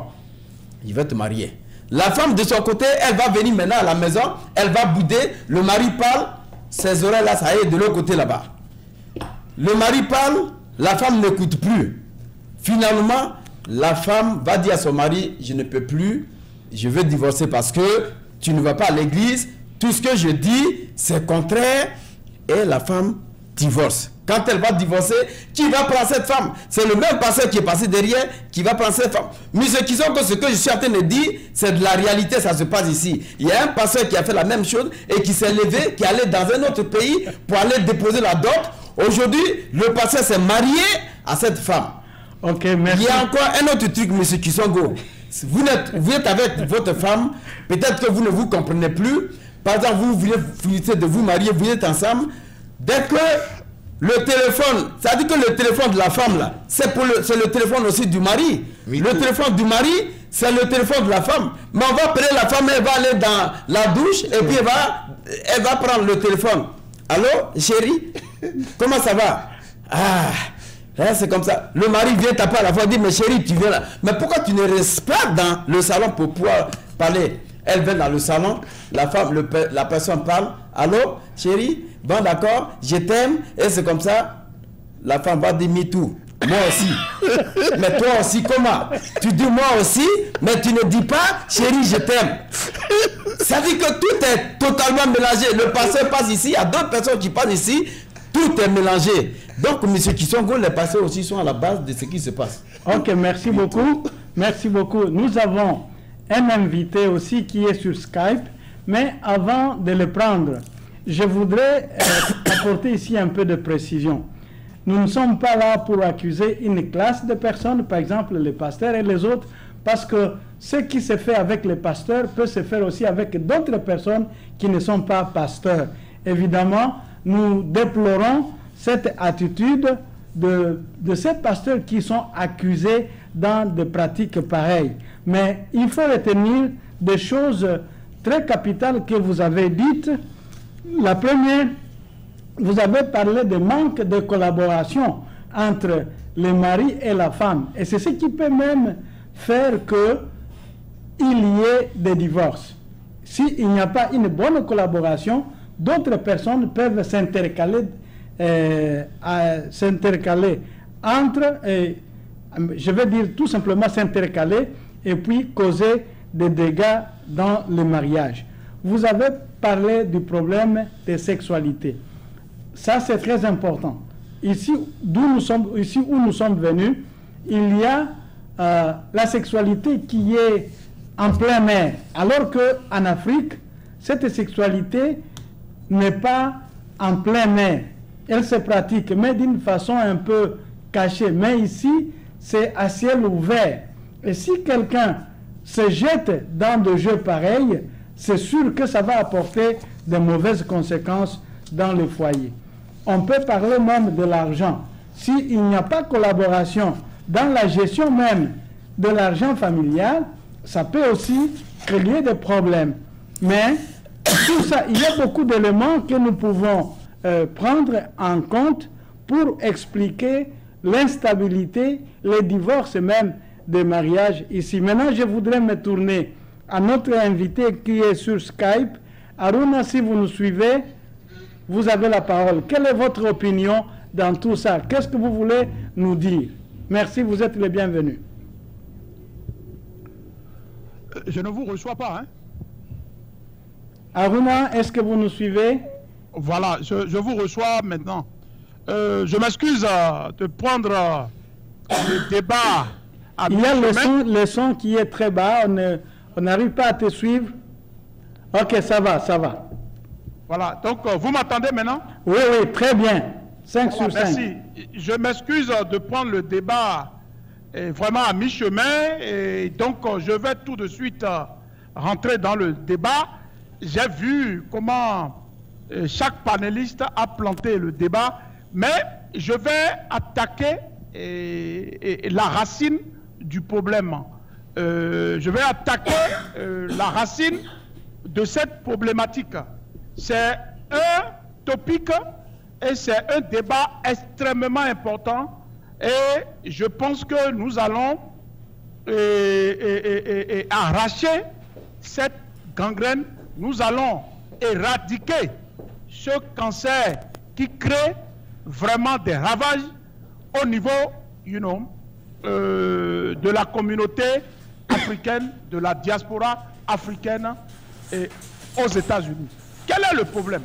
il va te marier. La femme de son côté, elle va venir maintenant à la maison, elle va bouder, le mari parle, ses oreilles là, ça y est, de l'autre côté là-bas. Le mari parle, la femme n'écoute plus. Finalement, la femme va dire à son mari, je ne peux plus, je veux divorcer parce que tu ne vas pas à l'église, tout ce que je dis, c'est contraire, et la femme divorce. Quand elle va divorcer, qui va prendre cette femme? C'est le même pasteur qui est passé derrière qui va prendre cette femme. Mais ce qui sont que ce que je suis en train de dire, c'est de la réalité, ça se passe ici. Il y a un pasteur qui a fait la même chose et qui s'est levé, qui allait dans un autre pays pour aller déposer la dot. Aujourd'hui, le pasteur s'est marié à cette femme. Ok, merci. Il y a encore un autre truc, M. Kisongo. Vous êtes avec votre femme, peut-être que vous ne vous comprenez plus. Par exemple, vous voulez de vous marier, vous êtes ensemble. Dès que le téléphone, ça dit que le téléphone de la femme là, c'est le téléphone aussi du mari. Oui, le téléphone du mari, c'est le téléphone de la femme. Mais on va prendre la femme, elle va aller dans la douche et puis elle va prendre le téléphone. Allô, chérie, comment ça va? Ah, c'est comme ça. Le mari vient taper à la fois, dit, mais chérie, tu viens là. Mais pourquoi tu ne restes pas dans le salon pour pouvoir parler? Elle vient dans le salon, la femme, la personne parle. Allô, chérie, bon d'accord, je t'aime. Et c'est comme ça, la femme va dire me too. Moi aussi. Mais toi aussi, comment? Tu dis moi aussi, mais tu ne dis pas, chérie, je t'aime. Ça dit que tout est totalement mélangé. Le pasteur passe ici, il y a d'autres personnes qui passent ici, tout est mélangé. Donc, M. Kisongo, les pasteurs aussi sont à la base de ce qui se passe. Ok, merci beaucoup. Merci beaucoup. Nous avons un invité aussi qui est sur Skype, mais avant de le prendre, je voudrais apporter ici un peu de précision. Nous ne sommes pas là pour accuser une classe de personnes, par exemple les pasteurs et les autres, parce que ce qui se fait avec les pasteurs peut se faire aussi avec d'autres personnes qui ne sont pas pasteurs. Évidemment, nous déplorons cette attitude de ces pasteurs qui sont accusés dans des pratiques pareilles. Mais il faut retenir des choses très capitales que vous avez dites. La première, vous avez parlé de manque de collaboration entre le mari et la femme. Et c'est ce qui peut même faire qu'il y ait des divorces. S'il n'y a pas une bonne collaboration, d'autres personnes peuvent s'intercaler entre, je vais dire tout simplement s'intercaler, et puis causer des dégâts dans le mariage. Vous avez parlé du problème des sexualités. Ça, c'est très important. Ici, ici où nous sommes venus, il y a la sexualité qui est en plein air, alors qu'en Afrique, cette sexualité n'est pas en plein air. Elle se pratique, mais d'une façon un peu cachée. Mais ici, c'est à ciel ouvert. Et si quelqu'un se jette dans des jeux pareils, c'est sûr que ça va apporter de mauvaises conséquences dans le foyer. On peut parler même de l'argent. S'il n'y a pas de collaboration dans la gestion même de l'argent familial, ça peut aussi créer des problèmes. Mais tout ça, il y a beaucoup d'éléments que nous pouvons prendre en compte pour expliquer l'instabilité, les divorces même des mariages ici. Maintenant, je voudrais me tourner à notre invité qui est sur Skype. Aruna, si vous nous suivez, vous avez la parole. Quelle est votre opinion dans tout ça? Qu'est-ce que vous voulez nous dire? Merci, vous êtes les bienvenus. Je ne vous reçois pas, hein? Aruna, est-ce que vous nous suivez? Voilà, je vous reçois maintenant. Je m'excuse de prendre le débat à Il y a le son qui est très bas, on n'arrive pas à te suivre. Ok, ça va, ça va. Voilà, donc vous m'entendez maintenant? Oui, oui, très bien. 5 sur 5. Merci. Je m'excuse de prendre le débat vraiment à mi-chemin, et donc je vais tout de suite rentrer dans le débat. J'ai vu comment chaque panéliste a planté le débat, mais je vais attaquer la racine du problème. Je vais attaquer la racine de cette problématique. C'est un topic et c'est un débat extrêmement important, et je pense que nous allons arracher cette gangrène. Nous allons éradiquer ce cancer qui crée vraiment des ravages au niveau, de la communauté africaine, de la diaspora africaine et aux États-Unis. Quel est le problème?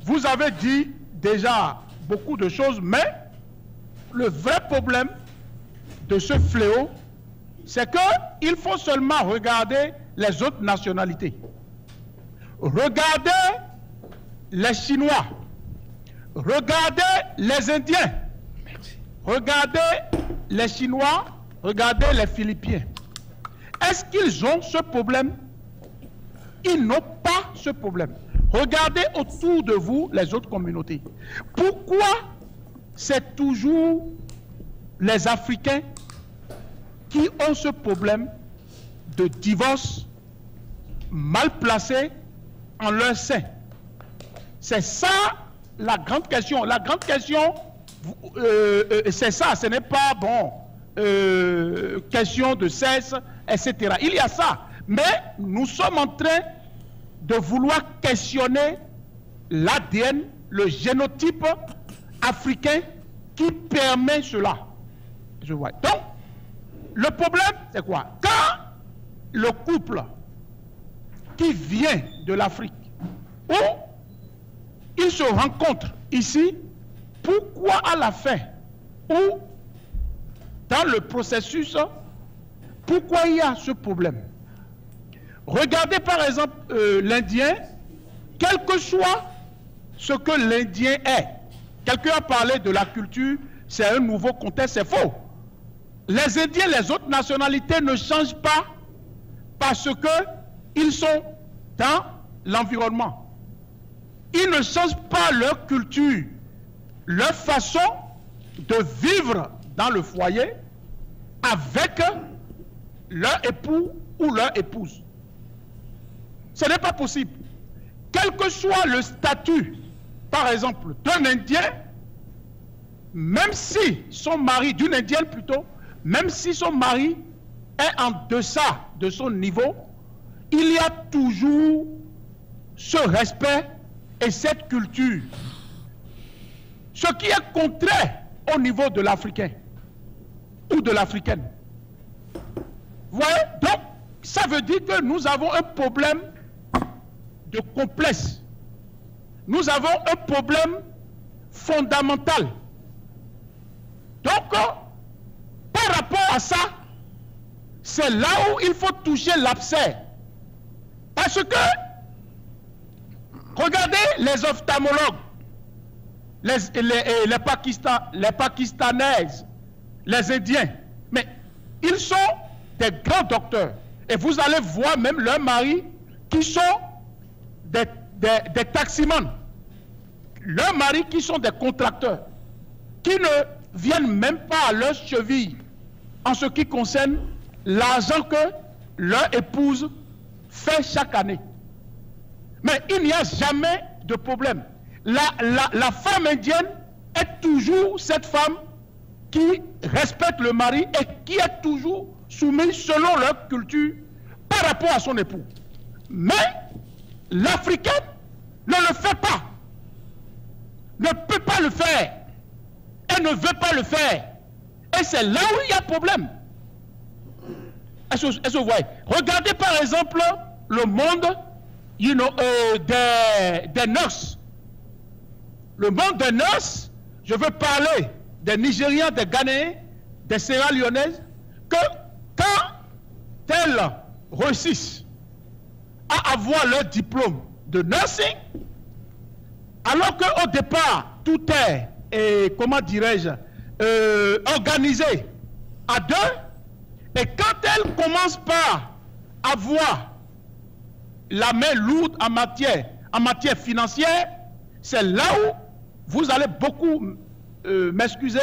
Vous avez dit déjà beaucoup de choses, mais le vrai problème de ce fléau, c'est qu'il faut seulement regarder les autres nationalités. Regardez les Chinois, regardez les Indiens, regardez les Chinois, regardez les Philippins. Est-ce qu'ils ont ce problème? Ils n'ont pas ce problème. Regardez autour de vous les autres communautés. Pourquoi c'est toujours les Africains qui ont ce problème de divorce mal placé en leur sein? C'est ça la grande question. La grande question, c'est ça. Ce n'est pas question de sexe, etc. Il y a ça. Mais nous sommes en train de vouloir questionner l'ADN, le génotype africain qui permet cela. Je vois. Donc, le problème, c'est quoi? Quand le couple qui vient de l'Afrique, où il se rencontre ici, pourquoi à la fin, ou dans le processus, pourquoi il y a ce problème? Regardez par exemple l'Indien, quel que soit ce que l'Indien est. Quelqu'un a parlé de la culture, c'est un nouveau contexte, c'est faux. Les Indiens, les autres nationalités ne changent pas parce qu'ils sont dans l'environnement. Ils ne changent pas leur culture, leur façon de vivre dans le foyer avec leur époux ou leur épouse. Ce n'est pas possible. Quel que soit le statut, par exemple, d'un Indien, même si son mari, d'une Indienne plutôt, même si son mari est en deçà de son niveau, il y a toujours ce respect et cette culture. Ce qui est contraire au niveau de l'Africain ou de l'Africaine. Vous voyez? Donc, ça veut dire que nous avons un problème de complexe. Nous avons un problème fondamental. Donc, par rapport à ça, c'est là où il faut toucher l'abcès. Parce que, regardez les ophtalmologues, les Pakistanaises, les Indiens, mais ils sont des grands docteurs. Et vous allez voir même leurs maris qui sont des taximans. Leurs maris qui sont des contracteurs, qui ne viennent même pas à leur cheville en ce qui concerne l'argent que leur épouse fait chaque année. Mais il n'y a jamais de problème. La femme indienne est toujours cette femme qui respecte le mari et qui est toujours soumise selon leur culture par rapport à son époux. Mais l'Africaine ne le fait pas, ne peut pas le faire, elle ne veut pas le faire. Et c'est là où il y a problème. Est-ce que vous voyez? Regardez par exemple le monde des nurses. Le monde des nurses, je veux parler des Nigériens, des Ghanéens, des Sierra-Léonaises, que quand elles réussissent à avoir leur diplôme de nursing, alors qu'au départ, tout est, comment dirais-je, organisé à deux, et quand elles commencent par avoir la main lourde en matière financière, c'est là où vous allez beaucoup m'excuser,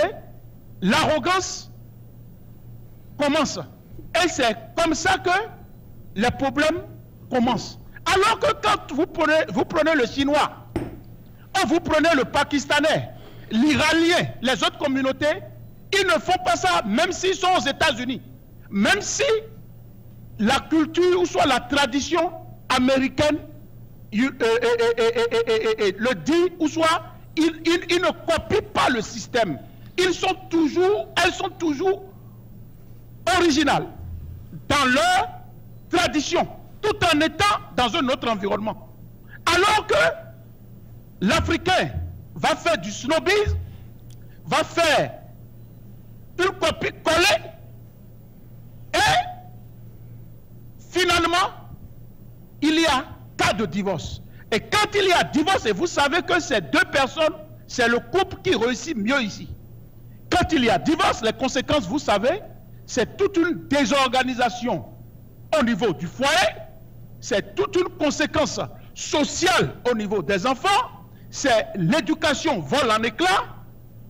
l'arrogance commence. Et c'est comme ça que les problèmes commencent. Alors que quand vous prenez le Chinois, ou vous prenez le Pakistanais, l'Iranien, les autres communautés, ils ne font pas ça, même s'ils sont aux États-Unis. Même si la culture ou soit la tradition américaine le dit, ou soit ils ne copient pas le système. Elles sont toujours originales dans leur tradition, tout en étant dans un autre environnement. Alors que l'Africain va faire du snobisme, va faire une copie-coller, et finalement, il y a cas de divorce. Et quand il y a divorce, et vous savez que ces deux personnes, c'est le couple qui réussit mieux ici. Quand il y a divorce, les conséquences, vous savez, c'est toute une désorganisation au niveau du foyer, c'est toute une conséquence sociale au niveau des enfants, c'est l'éducation vole en éclats,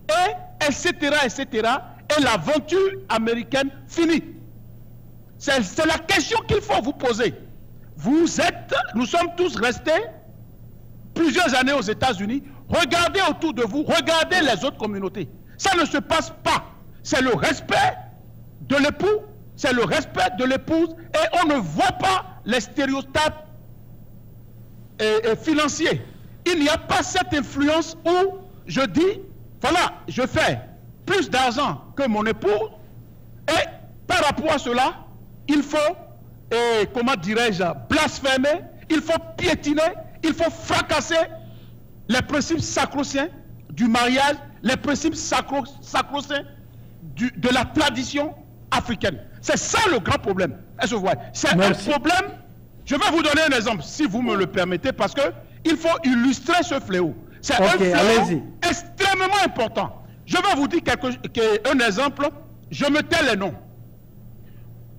et etc., etc., et l'aventure américaine finit. C'est la question qu'il faut vous poser. Nous sommes tous restés plusieurs années aux États-Unis. Regardez autour de vous, regardez les autres communautés. Ça ne se passe pas. C'est le respect de l'époux, c'est le respect de l'épouse, et on ne voit pas les stéréotypes financiers. Il n'y a pas cette influence où je dis, voilà, je fais plus d'argent que mon époux, et par rapport à cela, il faut, comment dirais-je, blasphémer, il faut piétiner, il faut fracasser les principes sacro-saints du mariage, les principes sacro-saints de la tradition africaine. C'est ça le grand problème. Est-ce que vous voyez? C'est un problème. Je vais vous donner un exemple, si vous me le permettez, parce qu'il faut illustrer ce fléau. C'est un fléau extrêmement important. Je vais vous dire un exemple. Je me tais les noms.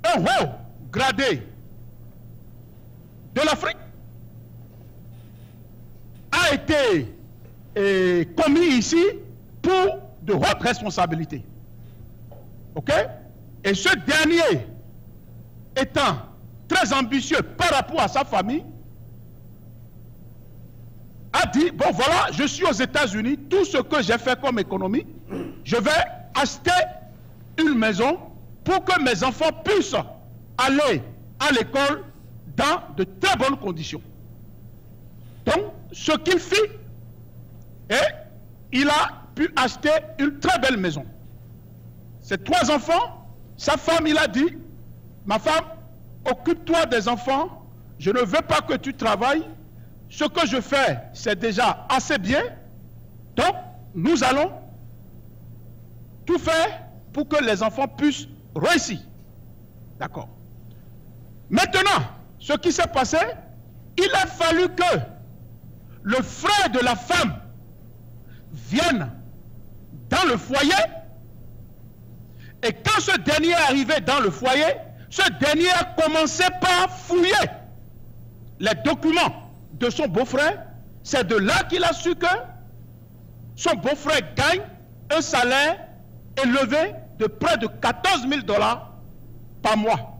Un haut gradé de l'Afrique a été commis ici pour de hautes responsabilités. OK? Et ce dernier, étant très ambitieux par rapport à sa famille, a dit, bon voilà, je suis aux États-Unis, tout ce que j'ai fait comme économie, je vais acheter une maison pour que mes enfants puissent aller à l'école dans de très bonnes conditions. Donc, ce qu'il fit, il a pu acheter une très belle maison. Ses 3 enfants, sa femme, il a dit, ma femme, occupe-toi des enfants, je ne veux pas que tu travailles, ce que je fais, c'est déjà assez bien, donc nous allons tout faire pour que les enfants puissent réussir. D'accord. Maintenant, ce qui s'est passé, il a fallu que le frère de la femme vienne dans le foyer, et quand ce dernier est arrivé dans le foyer, ce dernier a commencé par fouiller les documents de son beau-frère. C'est de là qu'il a su que son beau-frère gagne un salaire élevé de près de 14 000 $ par mois.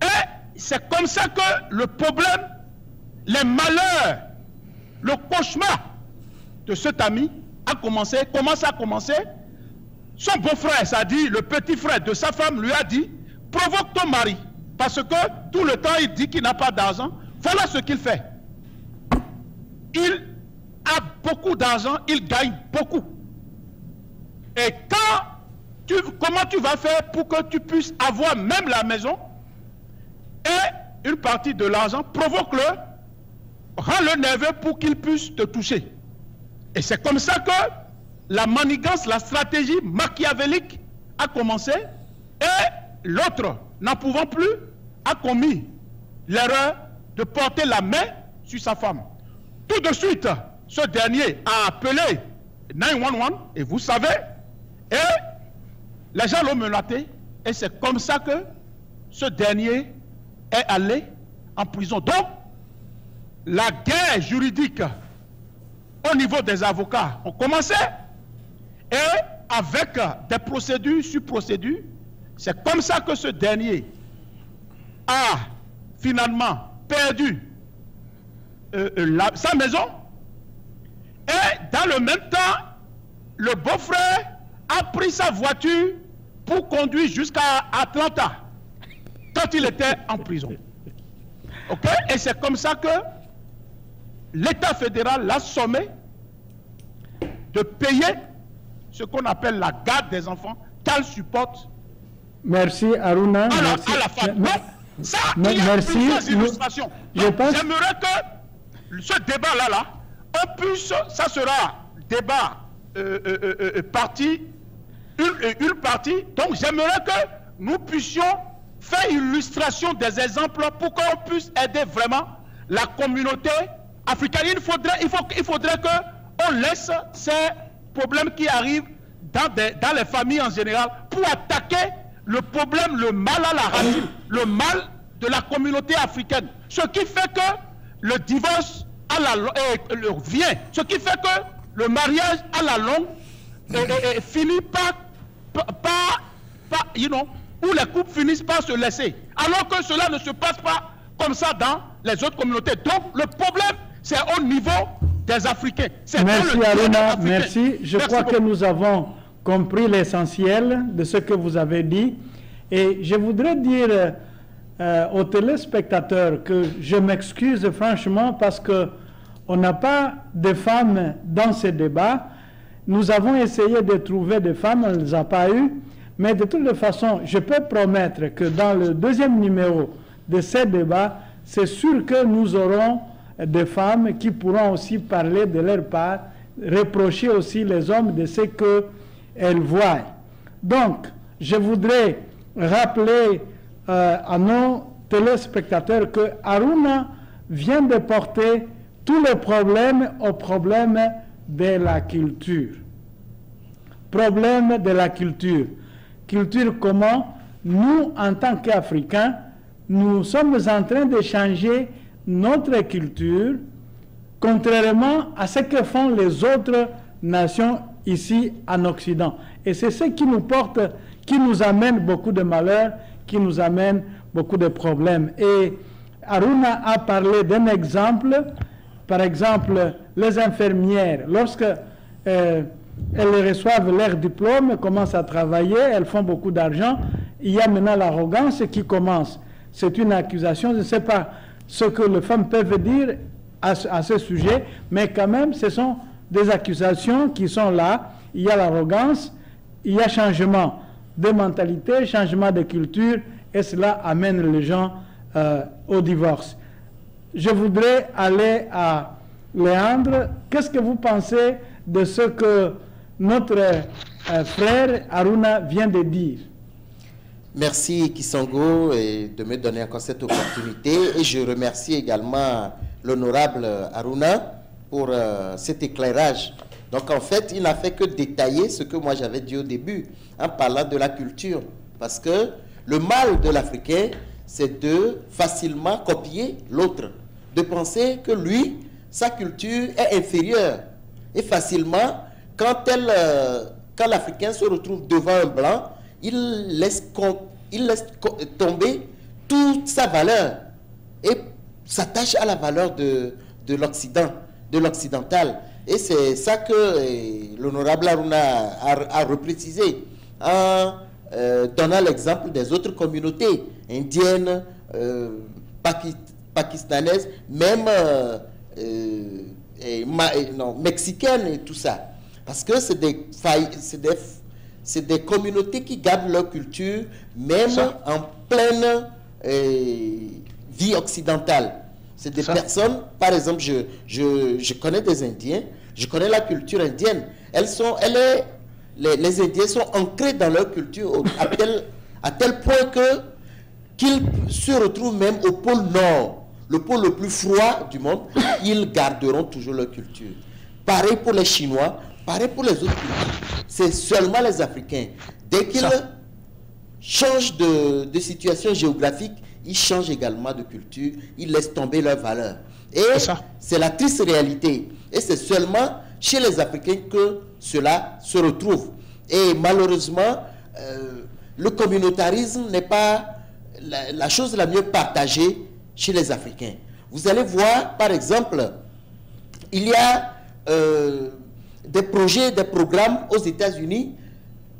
Et c'est comme ça que le problème, les malheurs, le cauchemar de cet ami a commencé. Comment ça a commencé? Son beau-frère, c'est-à-dire le petit frère de sa femme, lui a dit, provoque ton mari, parce que tout le temps il dit qu'il n'a pas d'argent. Voilà ce qu'il fait. Il a beaucoup d'argent, il gagne beaucoup. Et comment tu vas faire pour que tu puisses avoir même la maison et une partie de l'argent, provoque-le, rends-le nerveux pour qu'il puisse te toucher. Et c'est comme ça que la manigance, la stratégie machiavélique a commencé, et l'autre, n'en pouvant plus, a commis l'erreur de porter la main sur sa femme. Tout de suite, ce dernier a appelé 911, et vous savez, et les gens l'ont menotté, et c'est comme ça que ce dernier est allé en prison. Donc, la guerre juridique au niveau des avocats ont commencé, et avec des procédures sur procédures, c'est comme ça que ce dernier a finalement perdu sa maison, et dans le même temps, le beau-frère a pris sa voiture pour conduire jusqu'à Atlanta, quand il était en prison. Ok? Et c'est comme ça que l'État fédéral l'a sommé de payer ce qu'on appelle la garde des enfants, qu'elle supporte. Merci Aruna. À la fin. Donc, ça, il y a plusieurs illustrations. J'aimerais que ce débat-là, on puisse, ça sera débat partie, une partie. Donc j'aimerais que nous puissions faire illustration des exemples pour qu'on puisse aider vraiment la communauté africaine. Il faudrait qu'on laisse ces problèmes qui arrivent dans les familles en général pour attaquer le problème, le mal à la racine, le mal de la communauté africaine. Ce qui fait que le divorce vient, ce qui fait que le mariage à la longue finit où les couples finissent par se laisser, alors que cela ne se passe pas comme ça dans les autres communautés. Donc le problème, c'est au niveau des Africains. Merci Aruna, merci. Je crois que nous avons compris l'essentiel de ce que vous avez dit. Et je voudrais dire aux téléspectateurs que je m'excuse franchement parce qu'on n'a pas de femmes dans ce débat. Nous avons essayé de trouver des femmes, on ne les a pas eues. Mais de toute façon, je peux promettre que dans le deuxième numéro de ce débat, c'est sûr que nous aurons des femmes qui pourront aussi parler de leur part, reprocher aussi les hommes de ce qu'elles voient. Donc, je voudrais rappeler à nos téléspectateurs que Aruna vient de porter tous les problèmes au problème de la culture. Problème de la culture. Culture comment nous, en tant qu'Africains, nous sommes en train de changer notre culture, contrairement à ce que font les autres nations ici en Occident. Et c'est ce qui nous porte, qui nous amène beaucoup de malheurs, qui nous amène beaucoup de problèmes. Et Aruna a parlé d'un exemple, par exemple, les infirmières, lorsque elles reçoivent leur diplôme, commencent à travailler, elles font beaucoup d'argent, il y a maintenant l'arrogance qui commence. C'est une accusation, je ne sais pas ce que les femmes peuvent dire à ce sujet, mais quand même, ce sont des accusations qui sont là. Il y a l'arrogance, il y a changement de mentalité, changement de culture, et cela amène les gens au divorce. Je voudrais aller à Léandre. Qu'est-ce que vous pensez de ce que notre frère Aruna vient de dire? Merci Kisongo de me donner encore cette opportunité, et je remercie également l'honorable Aruna pour cet éclairage. Donc en fait, il n'a fait que détailler ce que moi j'avais dit au début en parlant de la culture, parce que le mal de l'Africain, c'est de facilement copier l'autre, de penser que lui, sa culture est inférieure, et facilement, quand l'Africain se retrouve devant un Blanc, il laisse tomber toute sa valeur et s'attache à la valeur de l'Occident, de l'occidental. Et c'est ça que l'honorable Aruna a reprécisé en donnant l'exemple des autres communautés indiennes, pakistanaises, même mexicaines et tout ça. Parce que c'est des communautés qui gardent leur culture, même en pleine vie occidentale. C'est des personnes, par exemple, je connais des Indiens, je connais la culture indienne. Les Indiens sont ancrés dans leur culture à tel point qu'ils se retrouvent même au pôle Nord, le pôle le plus froid du monde, ils garderont toujours leur culture. Pareil pour les Chinois, pareil pour les autres cultures. C'est seulement les Africains. Dès qu'ils changent de situation géographique, ils changent également de culture, ils laissent tomber leurs valeurs. Et c'est la triste réalité. Et c'est seulement chez les Africains que cela se retrouve. Et malheureusement, le communautarisme n'est pas la chose la mieux partagée chez les Africains. Vous allez voir, par exemple, il y a des projets, des programmes aux États-Unis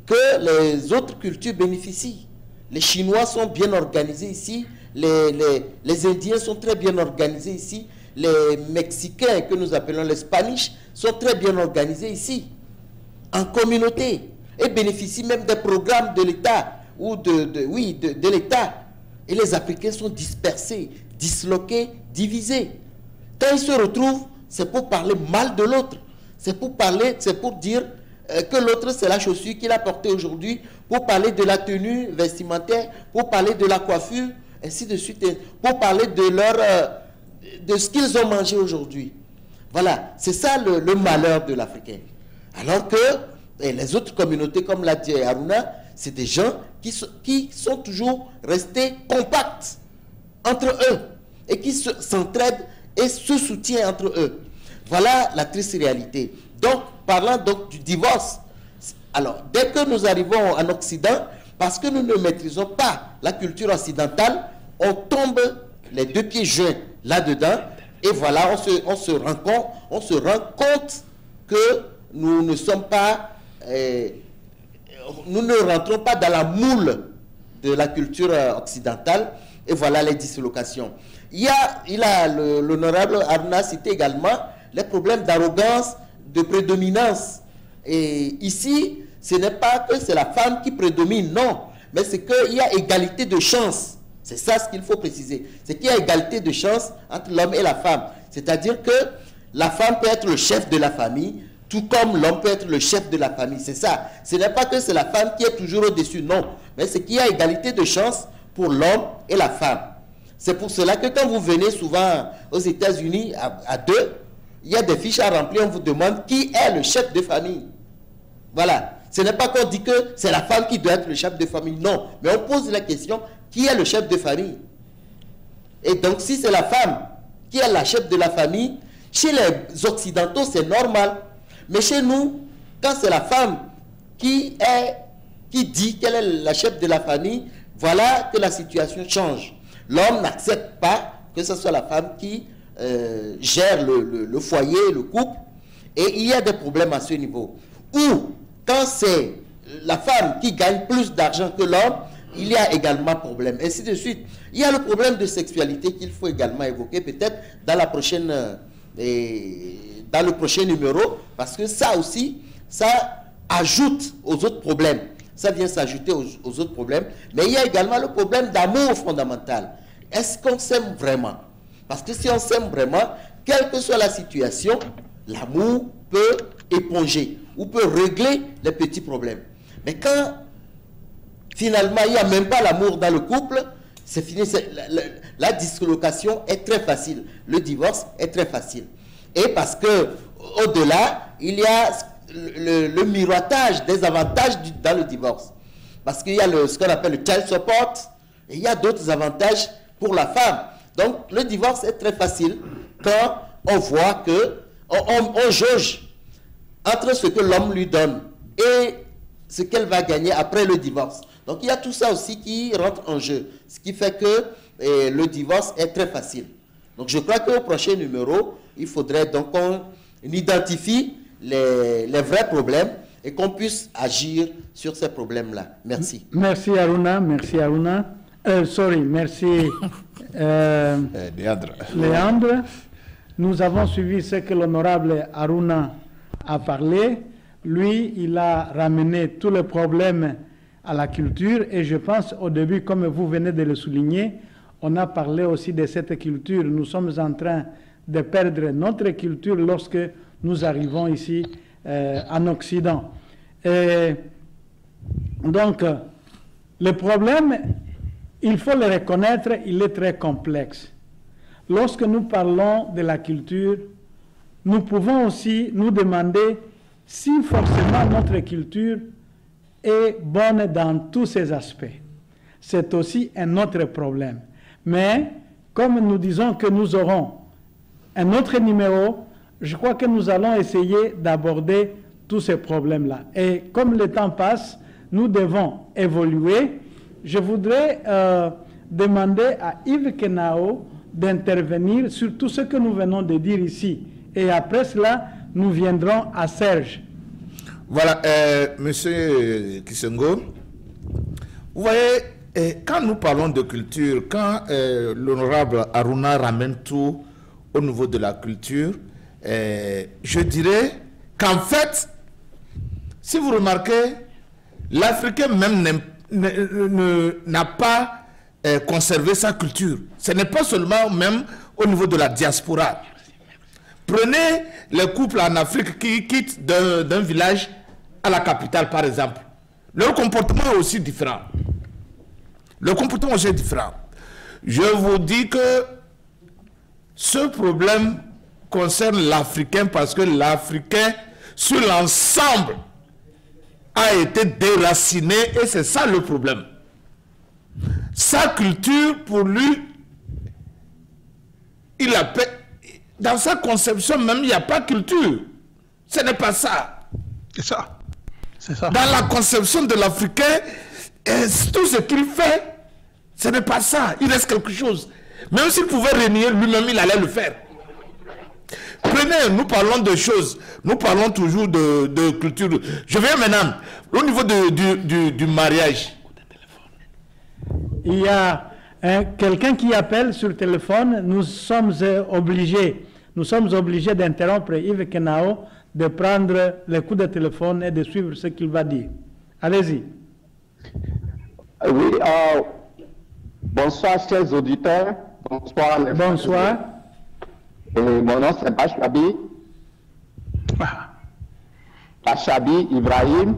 que les autres cultures bénéficient. Les Chinois sont bien organisés ici, les Indiens sont très bien organisés ici, les Mexicains, que nous appelons les Spanish, sont très bien organisés ici, en communauté, et bénéficient même des programmes de l'État, ou de l'État. Et les Africains sont dispersés, disloqués, divisés. Quand ils se retrouvent, c'est pour parler mal de l'autre. C'est pour dire que l'autre, c'est la chaussure qu'il a portée aujourd'hui, pour parler de la tenue vestimentaire, pour parler de la coiffure, ainsi de suite, pour parler de ce qu'ils ont mangé aujourd'hui. Voilà, c'est ça le malheur de l'Africain. Alors que les autres communautés, comme l'a dit Aruna, c'est des gens qui sont toujours restés compacts entre eux et qui s'entraident et se soutiennent entre eux. Voilà la triste réalité. Donc, parlant donc du divorce, alors, dès que nous arrivons en Occident, parce que nous ne maîtrisons pas la culture occidentale, on tombe les deux pieds joints là-dedans, et voilà, on se rend compte que nous ne sommes pas, nous ne rentrons pas dans la moule de la culture occidentale, et voilà les dislocations. L'honorable Aruna cité également les problèmes d'arrogance, de prédominance. Et ici, ce n'est pas que c'est la femme qui prédomine, non, mais c'est qu'il y a égalité de chance. C'est ça ce qu'il faut préciser. C'est qu'il y a égalité de chance entre l'homme et la femme. C'est-à-dire que la femme peut être le chef de la famille, tout comme l'homme peut être le chef de la famille. C'est ça. Ce n'est pas que c'est la femme qui est toujours au-dessus, non, mais c'est qu'il y a égalité de chance pour l'homme et la femme. C'est pour cela que quand vous venez souvent aux États-Unis à deux, il y a des fiches à remplir, on vous demande qui est le chef de famille. Voilà. Ce n'est pas qu'on dit que c'est la femme qui doit être le chef de famille, non. Mais on pose la question, qui est le chef de famille? Et donc, si c'est la femme qui est la chef de la famille, chez les Occidentaux, c'est normal. Mais chez nous, quand c'est la femme qui dit qu'elle est la chef de la famille, voilà que la situation change. L'homme n'accepte pas que ce soit la femme qui gère le foyer, le couple, et il y a des problèmes à ce niveau. Ou, quand c'est la femme qui gagne plus d'argent que l'homme, il y a également problème, ainsi de suite. Il y a le problème de sexualité qu'il faut également évoquer, peut-être dans le prochain numéro, parce que ça aussi, ça ajoute aux autres problèmes. Ça vient s'ajouter aux autres problèmes. Mais il y a également le problème d'amour fondamental. Est-ce qu'on s'aime vraiment? Parce que si on s'aime vraiment, quelle que soit la situation, l'amour peut éponger ou peut régler les petits problèmes. Mais quand finalement il n'y a même pas l'amour dans le couple, c'est fini. La dislocation est très facile. Le divorce est très facile. Et parce que au-delà, il y a le miroitage des avantages dans le divorce. Parce qu'il y a ce qu'on appelle le child support et il y a d'autres avantages pour la femme. Donc le divorce est très facile quand on voit que on jauge entre ce que l'homme lui donne et ce qu'elle va gagner après le divorce. Donc il y a tout ça aussi qui rentre en jeu. Ce qui fait que le divorce est très facile. Donc je crois qu'au prochain numéro, il faudrait donc qu'on identifie les vrais problèmes et qu'on puisse agir sur ces problèmes-là. Merci. Merci Aruna, merci Aruna. Merci Léandre. Nous avons suivi ce que l'honorable Aruna a parlé. Lui, il a ramené tous les problèmes à la culture et je pense au début, comme vous venez de le souligner, on a parlé aussi de cette culture. Nous sommes en train de perdre notre culture lorsque nous arrivons ici en Occident. Et donc, le problème, il faut le reconnaître, il est très complexe. Lorsque nous parlons de la culture, nous pouvons aussi nous demander si forcément notre culture est bonne dans tous ses aspects. C'est aussi un autre problème. Mais, comme nous disons que nous aurons un autre numéro, je crois que nous allons essayer d'aborder tous ces problèmes-là. Et comme le temps passe, nous devons évoluer. Je voudrais demander à Yves Kenao d'intervenir sur tout ce que nous venons de dire ici. Et après cela, nous viendrons à Serge. Voilà, Monsieur Kissengo, vous voyez, quand nous parlons de culture, quand l'honorable Aruna ramène tout au niveau de la culture, je dirais qu'en fait, si vous remarquez, l'Africain même n'a pas conservé sa culture. Ce n'est pas seulement même au niveau de la diaspora. Prenez les couples en Afrique qui quittent d'un village à la capitale, par exemple. Leur comportement est aussi différent. Le comportement est aussi différent. Je vous dis que ce problème concerne l'Africain parce que l'Africain, sur l'ensemble, a été déraciné et c'est ça le problème. Sa culture, pour lui, il a dans sa conception même, il n'y a pas culture. Ce n'est pas ça. C'est ça. C'est ça. Dans la conception de l'Africain, tout ce qu'il fait, ce n'est pas ça. Il reste quelque chose. Même s'il pouvait régner lui-même, il allait le faire. Prenez, nous parlons de choses, nous parlons toujours de culture. Je viens maintenant au niveau du mariage. Il y a quelqu'un qui appelle sur téléphone. Nous sommes obligés d'interrompre Yves Kenao, de prendre le coup de téléphone et de suivre ce qu'il va dire. Allez-y. Oui, bonsoir chers auditeurs. Bonsoir. Bonsoir. Mon nom c'est Bachabi. Bachabi Ibrahim.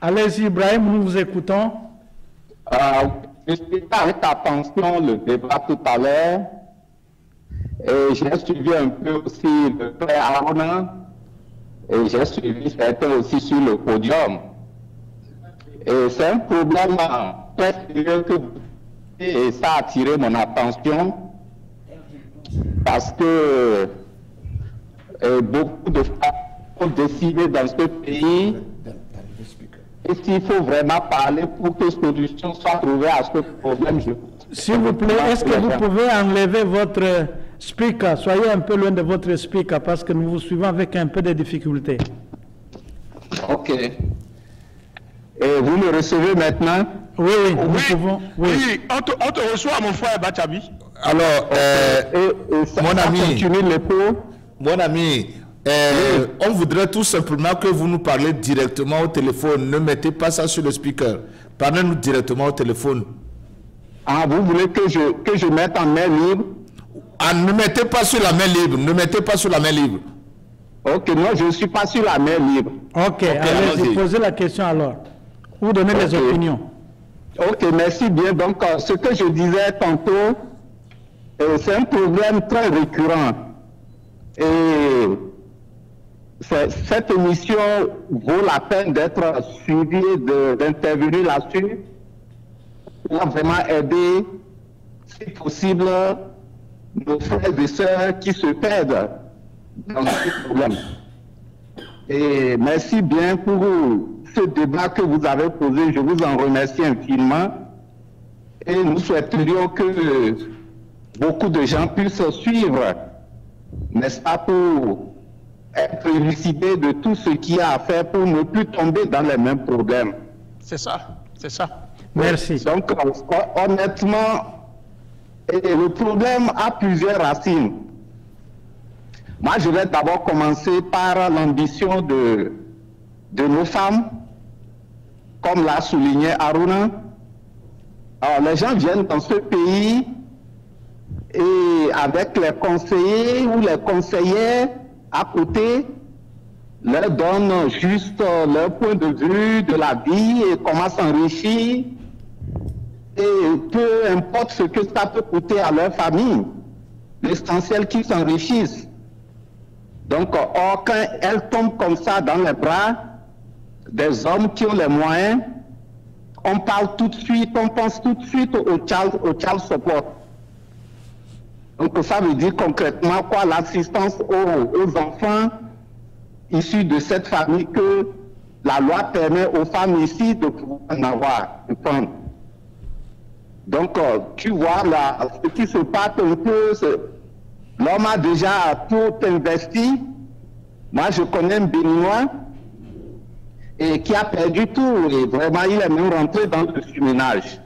Allez-y Ibrahim, nous vous écoutons. Je suis avec attention le débat tout à l'heure. Et j'ai suivi un peu aussi le frère Aruna. Et j'ai suivi certains aussi sur le podium. Et c'est un problème très sérieux et ça a attiré mon attention. Parce que beaucoup de femmes ont décidé dans ce pays et s'il faut vraiment parler pour que solution soit trouvée à ce problème. S'il vous plaît, est-ce que vous pouvez enlever votre speaker? Soyez un peu loin de votre speaker parce que nous vous suivons avec un peu de difficulté. Ok. Et vous me recevez maintenant? Oui, nous pouvons. Oui, on te reçoit, mon frère Bachabi. Alors, mon ami, On voudrait tout simplement que vous nous parlez directement au téléphone. Ne mettez pas ça sur le speaker. Parlez-nous directement au téléphone. Ah, vous voulez que je mette en main libre? Ah, ne mettez pas sur la main libre. Ne mettez pas sur la main libre. Ok, non, je ne suis pas sur la main libre. Ok, allez-y, posez la question alors. Vous donnez les opinions. Ok, merci bien. Donc, ce que je disais tantôt, c'est un problème très récurrent. Et cette émission vaut la peine d'être suivie et d'intervenir là-dessus pour vraiment aider, si possible, nos frères et sœurs qui se perdent dans ce problème. Et merci bien pour ce débat que vous avez posé. Je vous en remercie infiniment. Et nous souhaiterions que beaucoup de gens puissent suivre, n'est-ce pas, pour être élucidés de tout ce qu'il y a à faire pour ne plus tomber dans les mêmes problèmes. C'est ça, c'est ça. Merci. Donc, honnêtement, le problème a plusieurs racines. Moi, je vais d'abord commencer par l'ambition de nos femmes, comme l'a souligné Aruna. Alors, les gens viennent dans ce pays et avec les conseillers ou les conseillères à côté, leur donnent juste leur point de vue de la vie et comment s'enrichir. Et peu importe ce que ça peut coûter à leur famille, l'essentiel qu'ils s'enrichissent. Donc, quand elles tombent comme ça dans les bras des hommes qui ont les moyens, on parle tout de suite, on pense tout de suite au child support. Donc, ça veut dire concrètement quoi? L'assistance aux enfants issus de cette famille que la loi permet aux femmes ici de pouvoir en avoir, de prendre. Donc, tu vois là, ce qui se passe un peu, l'homme a déjà tout investi. Moi, je connais un Béninois et qui a perdu tout. Et vraiment, il est même rentré dans le surménage.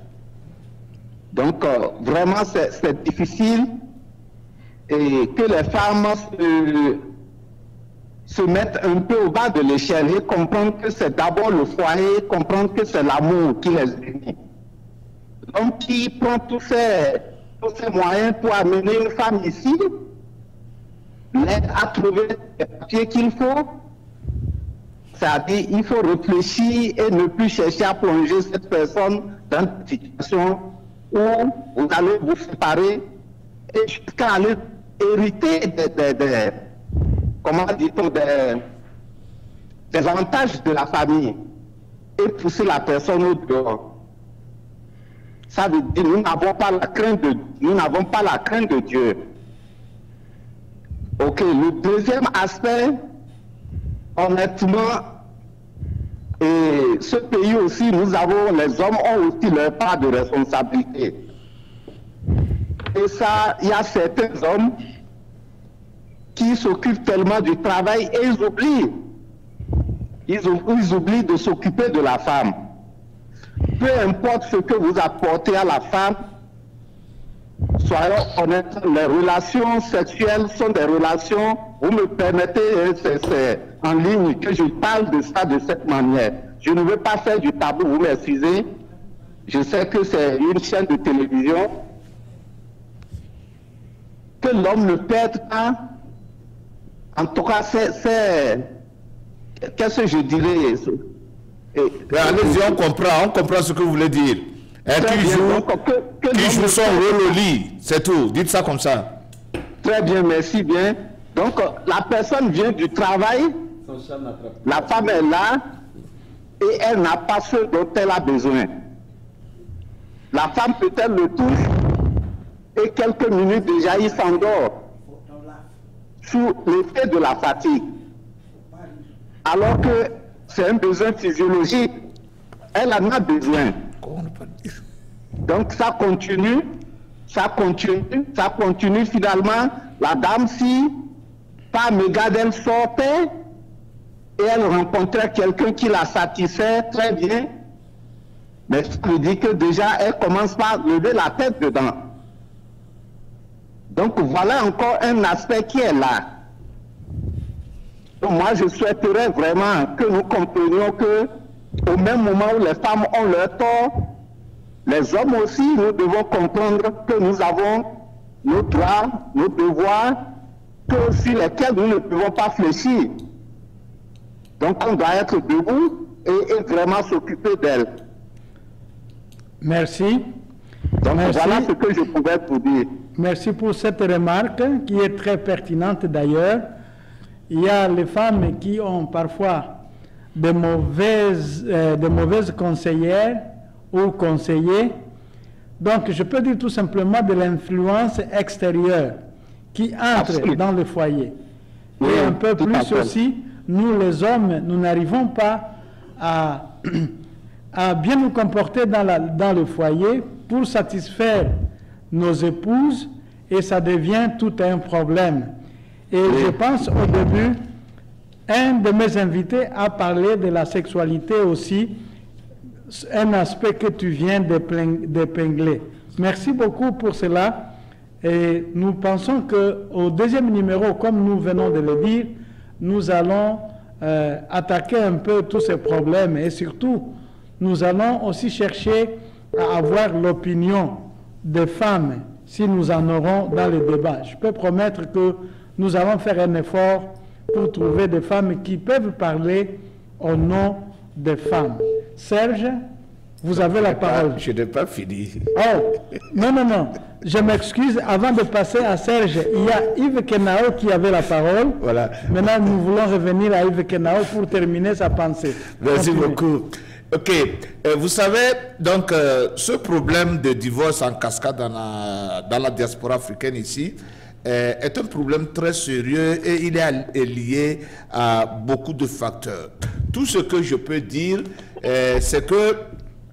Donc, vraiment, c'est difficile. Et que les femmes se mettent un peu au bas de l'échelle et comprennent que c'est d'abord le foyer, comprennent que c'est l'amour qui les unit. Donc, qui prend tous ces moyens pour amener une femme ici, l'aide à trouver les papiers qu'il faut. C'est-à-dire, il faut réfléchir et ne plus chercher à plonger cette personne dans une situation où vous allez vous séparer et jusqu'à aller hériter comment dit-on, des avantages de la famille et pousser la personne au dehors. Ça veut dire nous n'avons pas la crainte de Dieu. Ok, le deuxième aspect, honnêtement, et ce pays aussi, les hommes ont aussi leur part de responsabilité. Et ça, il y a certains hommes qui s'occupent tellement du travail et ils oublient de s'occuper de la femme. Peu importe ce que vous apportez à la femme, soyons honnêtes, les relations sexuelles sont des relations, vous me permettez, c'est en ligne que je parle de ça de cette manière. Je ne veux pas faire du tabou, vous m'excusez. Je sais que c'est une chaîne de télévision. Que l'homme ne perde pas. En tout cas, qu'est-ce que je dirais? Allez-y, on comprend ce que vous voulez dire. Qui joue son rôle au lit, c'est tout. Dites ça comme ça. Très bien, merci bien. Donc, la personne vient du travail, la femme est là, et elle n'a pas ce dont elle a besoin. La femme peut-être le touche, et quelques minutes déjà, il s'endort sous l'effet de la fatigue. Alors que c'est un besoin physiologique, elle en a besoin. Donc ça continue, finalement, la dame, si par mégarde elle sortait et elle rencontrait quelqu'un qui la satisfait très bien, mais ça veut dire que déjà elle commence par lever la tête dedans. Donc voilà encore un aspect qui est là. Donc moi, je souhaiterais vraiment que nous comprenions que au même moment où les femmes ont leur tort, les hommes aussi, nous devons comprendre que nous avons nos droits, nos devoirs, sur lesquels nous ne pouvons pas fléchir. Donc on doit être debout et vraiment s'occuper d'elles. Merci. Donc Merci. voilà ce que je pouvais vous dire. Merci pour cette remarque qui est très pertinente d'ailleurs. Il y a les femmes qui ont parfois de mauvaises conseillères ou conseillers. Donc je peux dire tout simplement de l'influence extérieure qui entre Absolument. dans le foyer. Oui, Et un peu tout à plus fait. aussi, nous les hommes, nous n'arrivons pas à bien nous comporter dans le foyer pour satisfaire nos épouses et ça devient tout un problème. Et je pense au début, un de mes invités a parlé de la sexualité aussi, un aspect que tu viens d'épingler. Merci beaucoup pour cela. Et nous pensons qu'au deuxième numéro, comme nous venons de le dire, nous allons attaquer un peu tous ces problèmes et surtout, nous allons aussi chercher à avoir l'opinion des femmes si nous en aurons dans le débat. Je peux promettre que nous allons faire un effort pour trouver des femmes qui peuvent parler au nom des femmes. Serge, vous avez la parole. Je n'ai pas fini. Oh, non, non, non. Je m'excuse. Avant de passer à Serge, il y a Yves Kenao qui avait la parole. Voilà. Maintenant, nous voulons revenir à Yves Kenao pour terminer sa pensée. Merci Continuez. beaucoup. Ok, vous savez, donc, ce problème de divorce en cascade dans la diaspora africaine ici est un problème très sérieux et il est lié à beaucoup de facteurs. Tout ce que je peux dire, c'est que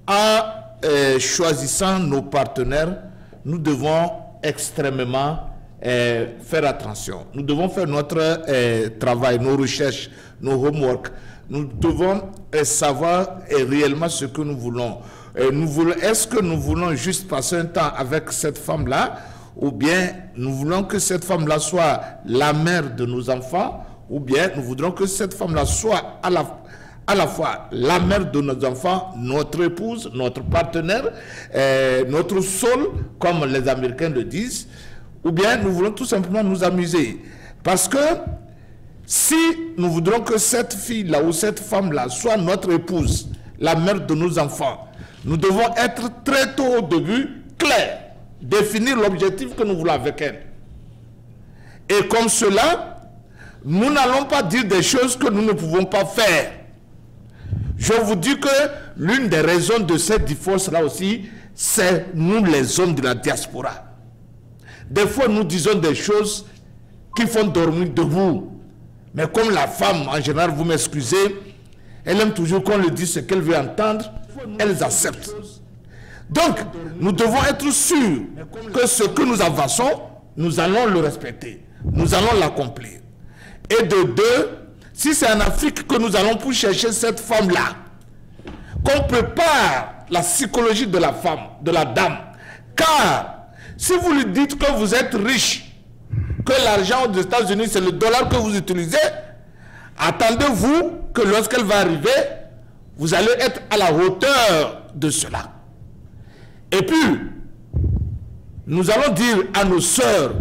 en choisissant nos partenaires, nous devons extrêmement faire attention. Nous devons faire notre travail, nos recherches, nos homework. Nous devons savoir réellement ce que nous voulons. Est-ce que nous voulons juste passer un temps avec cette femme-là, ou bien nous voulons que cette femme-là soit la mère de nos enfants, ou bien nous voudrons que cette femme-là soit à la fois la mère de nos enfants, notre épouse, notre partenaire, notre soul, comme les Américains le disent, ou bien nous voulons tout simplement nous amuser. Parce que si nous voudrons que cette fille-là ou cette femme-là soit notre épouse, la mère de nos enfants, nous devons être très tôt au début clairs, définir l'objectif que nous voulons avec elle. Et comme cela, nous n'allons pas dire des choses que nous ne pouvons pas faire. Je vous dis que l'une des raisons de cette divorce-là aussi, c'est nous les hommes de la diaspora. Des fois, nous disons des choses qui font dormir debout. Mais comme la femme, en général, vous m'excusez, elle aime toujours qu'on lui dise ce qu'elle veut entendre, elles acceptent. Donc, nous devons être sûrs que ce que nous avançons, nous allons le respecter. Nous allons l'accomplir. Et de deux, si c'est en Afrique que nous allons pour chercher cette femme-là, qu'on prépare la psychologie de la femme, de la dame. Car, si vous lui dites que vous êtes riche, que l'argent aux États-Unis, c'est le dollar que vous utilisez, attendez-vous que lorsqu'elle va arriver, vous allez être à la hauteur de cela. Et puis, nous allons dire à nos sœurs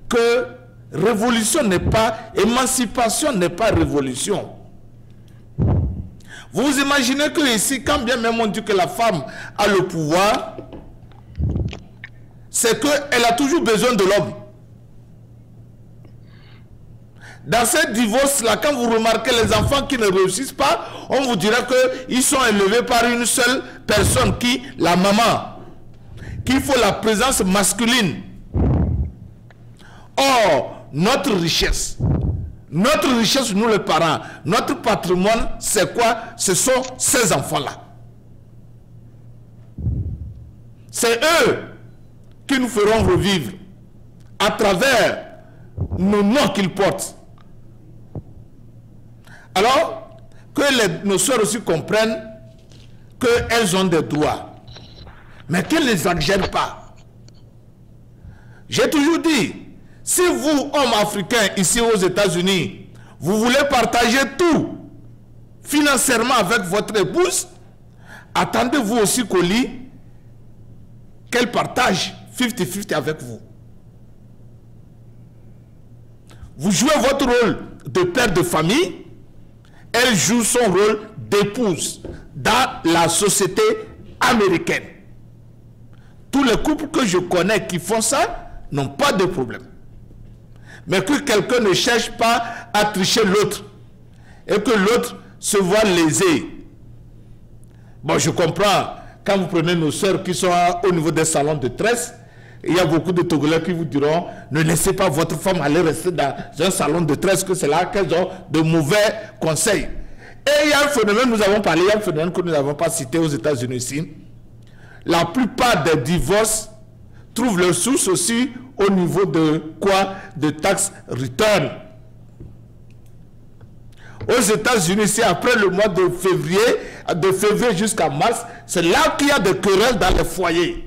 que révolution n'est pas, émancipation n'est pas révolution. Vous imaginez que ici, quand bien même on dit que la femme a le pouvoir, c'est qu'elle a toujours besoin de l'homme. Dans ce divorce-là, quand vous remarquez les enfants qui ne réussissent pas, on vous dira qu'ils sont élevés par une seule personne, la maman, qu'il faut la présence masculine. Or, notre richesse, nous les parents, notre patrimoine, c'est quoi? Ce sont ces enfants-là. C'est eux qui nous feront revivre à travers nos noms qu'ils portent. Alors, que nos soeurs aussi comprennent qu'elles ont des droits, mais qu'elles ne les exagèrent pas. J'ai toujours dit, si vous, hommes africains, ici aux États-Unis, vous voulez partager tout financièrement avec votre épouse, attendez-vous aussi qu'au lit, qu'elle partage 50-50 avec vous. Vous jouez votre rôle de père de famille, elle joue son rôle d'épouse dans la société américaine. Tous les couples que je connais qui font ça n'ont pas de problème. Mais que quelqu'un ne cherche pas à tricher l'autre et que l'autre se voit lésé. Bon, je comprends, quand vous prenez nos sœurs qui sont au niveau des salons de tresse, il y a beaucoup de Togolais qui vous diront, ne laissez pas votre femme aller rester dans un salon de tresse, que c'est là qu'elles ont de mauvais conseils. Et il y a un phénomène, nous avons parlé, il y a un phénomène que nous n'avons pas cité aux États-Unis ici. La plupart des divorces trouvent leur source aussi au niveau de quoi? De tax return. Aux États-Unis, c'est après le mois de février jusqu'à mars, c'est là qu'il y a des querelles dans les foyers.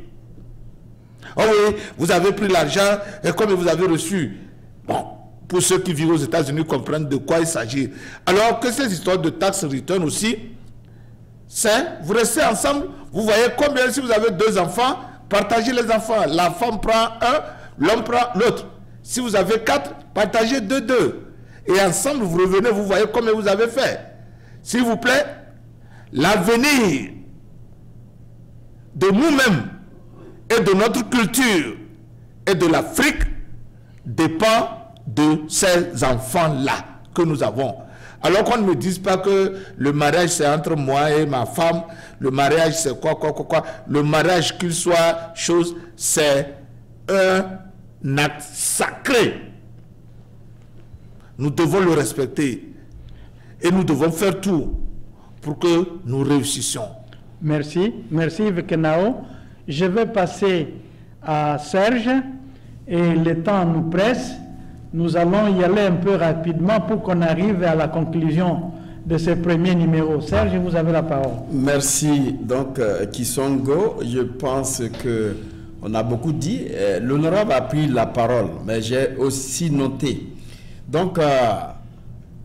Oh oui, vous avez pris l'argent et comme vous avez reçu. Bon, pour ceux qui vivent aux États-Unis comprennent de quoi il s'agit. Alors que ces histoires de tax return aussi, c'est, vous restez ensemble, vous voyez combien, si vous avez 2 enfants, partagez les enfants. La femme prend un, l'homme prend l'autre. Si vous avez 4, partagez 2-2. Et ensemble, vous revenez, vous voyez combien vous avez fait. S'il vous plaît, l'avenir de nous-mêmes et de notre culture et de l'Afrique dépend de ces enfants-là que nous avons. Alors qu'on ne me dise pas que le mariage c'est entre moi et ma femme, le mariage c'est quoi. Le mariage, qu'il soit chose, c'est un acte sacré. Nous devons le respecter et nous devons faire tout pour que nous réussissions. Merci, merci Yves Kenao. Je vais passer à Serge et le temps nous presse. Nous allons y aller un peu rapidement pour qu'on arrive à la conclusion de ce premier numéro. Serge, vous avez la parole. Merci. Donc, Kisongo, je pense que on a beaucoup dit. L'honorable a pris la parole, mais j'ai aussi noté. Donc,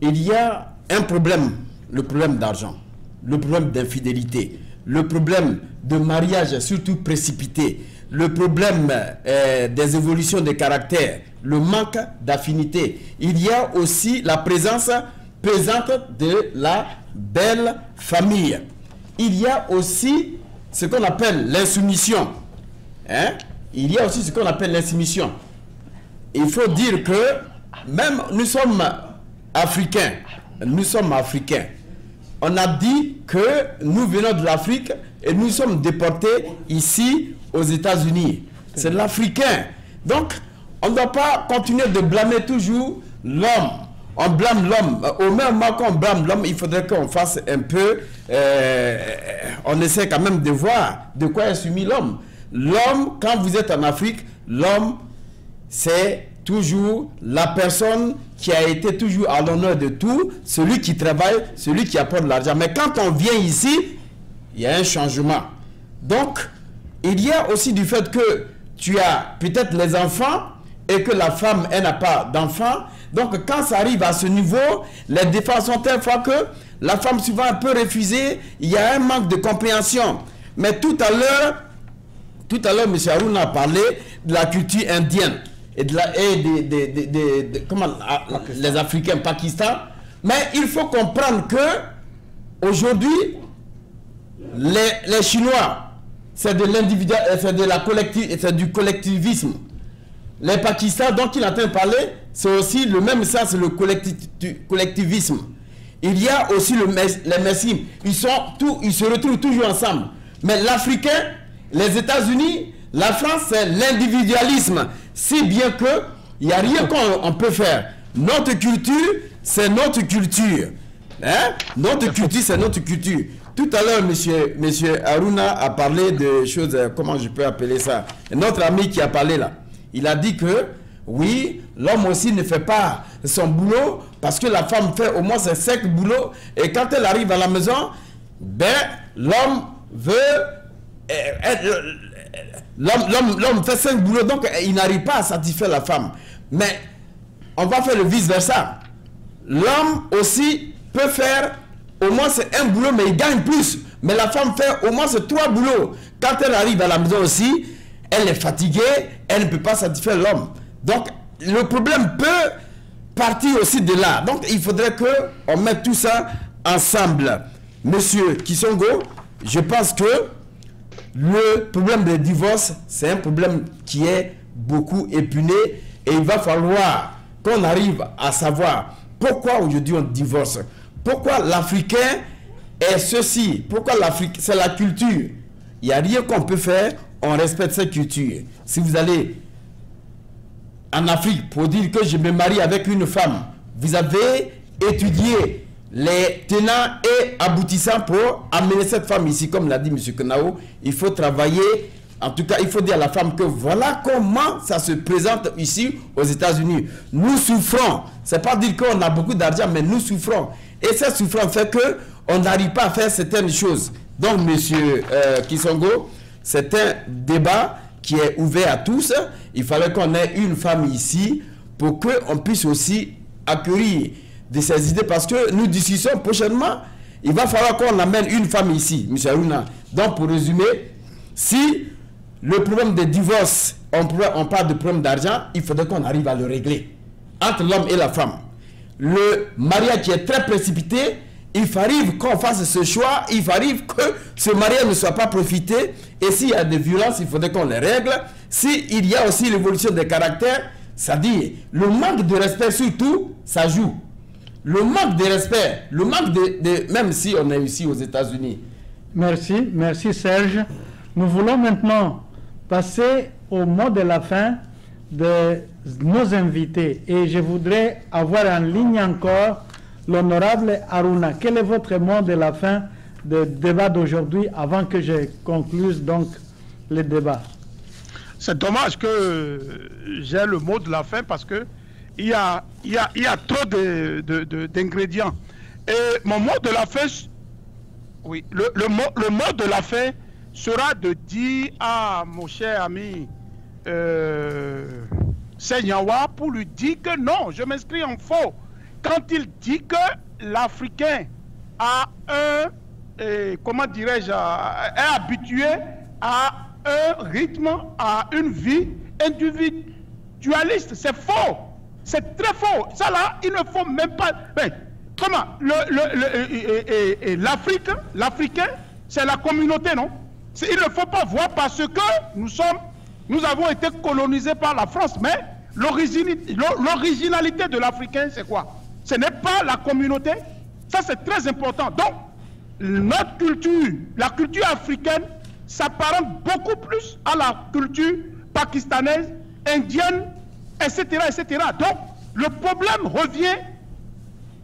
il y a un problème, le problème d'argent, le problème d'infidélité, le problème de mariage surtout précipité, le problème des évolutions de caractère, le manque d'affinité. Il y a aussi la présence pesante de la belle famille. Il y a aussi ce qu'on appelle l'insoumission. Hein? Il y a aussi ce qu'on appelle l'insoumission. Il faut dire que même nous sommes africains. Nous sommes africains. On a dit que nous venons de l'Afrique et nous sommes déportés ici aux États-Unis. C'est l'Africain. Donc, on ne doit pas continuer de blâmer toujours l'homme. On blâme l'homme. Au même moment qu'on blâme l'homme, il faudrait qu'on fasse un peu... on essaie quand même de voir de quoi est soumis l'homme. L'homme, quand vous êtes en Afrique, l'homme, c'est toujours la personne qui a été toujours à l'honneur de tout, celui qui travaille, celui qui apporte l'argent. Mais quand on vient ici, il y a un changement. Donc, il y a aussi du fait que tu as peut-être les enfants et que la femme, elle n'a pas d'enfants. Donc, quand ça arrive à ce niveau, les défenses sont telles fois que la femme souvent un peu refusée, il y a un manque de compréhension. Mais tout à l'heure, M. Harouna a parlé de la culture indienne et les Africains, Pakistan. Mais il faut comprendre que aujourd'hui, les Chinois, c'est de l'individuel, c'est du collectivisme. Les Pakistanais dont il est en train de parler, c'est aussi le même sens, c'est le collectivisme. Il y a aussi les Messimes. Ils se retrouvent toujours ensemble. Mais l'Africain, les États-Unis, la France, c'est l'individualisme. Si bien que il n'y a rien qu'on peut faire. Notre culture, c'est notre culture. Hein? Notre culture, c'est notre culture. Tout à l'heure, monsieur Harouna a parlé de choses, comment je peux appeler ça? Notre ami qui a parlé là, il a dit que, oui, l'homme aussi ne fait pas son boulot parce que la femme fait au moins ses 5 boulots. Et quand elle arrive à la maison, ben, l'homme veut... L'homme fait 5 boulots, donc il n'arrive pas à satisfaire la femme. Mais on va faire le vice-versa. l'homme aussi peut faire au moins c'est un boulot, mais il gagne plus. Mais la femme fait au moins c'est 3 boulots. Quand elle arrive à la maison aussi, elle est fatiguée, elle ne peut pas satisfaire l'homme. Donc, le problème peut partir aussi de là. Donc, il faudrait qu'on mette tout ça ensemble. Monsieur Kisongo, je pense que le problème des divorces, c'est un problème qui est beaucoup épiné et il va falloir qu'on arrive à savoir pourquoi aujourd'hui on divorce. Pourquoi l'Africain est ceci? Pourquoi l'Afrique, c'est la culture. Il n'y a rien qu'on peut faire, on respecte cette culture. Si vous allez en Afrique pour dire que je me marie avec une femme, vous avez étudié les tenants et aboutissants pour amener cette femme ici, comme l'a dit M. Kenao. Il faut travailler, en tout cas il faut dire à la femme que voilà comment ça se présente ici aux États-Unis. Nous souffrons, c'est pas dire qu'on a beaucoup d'argent, mais nous souffrons. Et cette souffrance fait qu'on n'arrive pas à faire certaines choses. Donc M. Kisongo, c'est un débat qui est ouvert à tous. Il fallait qu'on ait une femme ici pour qu'on puisse aussi accueillir de ces idées, parce que nous discutons prochainement, il va falloir qu'on amène une femme ici, M. Aruna. Donc pour résumer, si le problème des divorces, on parle de problème d'argent, il faudrait qu'on arrive à le régler entre l'homme et la femme. Le mariage qui est très précipité, il arrive qu'on fasse ce choix, il arrive que ce mariage ne soit pas profité, et s'il y a des violences, il faudrait qu'on les règle. S'il y a aussi l'évolution des caractères, c'est-à-dire le manque de respect surtout, ça joue. Le manque de respect, le manque même si on est ici aux États-Unis. Merci, merci Serge. Nous voulons maintenant passer au mot de la fin de nos invités. Et je voudrais avoir en ligne encore l'honorable Aruna. Quel est votre mot de la fin du débat d'aujourd'hui avant que je conclue donc le débat? C'est dommage que j'ai le mot de la fin parce que il y a trop d'ingrédients. Et mon mot de la fin, oui, le mot de la fin sera de dire à mon cher ami Senyawa pour lui dire que non, je m'inscris en faux. Quand il dit que l'Africain a comment dirais-je, est habitué à un rythme, à une vie individualiste, c'est faux. C'est très faux. Ça là, il ne faut même pas... Mais, comment l'Africain, c'est la communauté, non? Il ne faut pas voir parce que nous avons été colonisés par la France, mais l'originalité de l'Africain, c'est quoi? Ce n'est pas la communauté. Ça, c'est très important. Donc, notre culture, la culture africaine, s'apparente beaucoup plus à la culture pakistanaise, indienne, etc., etc. Donc, le problème revient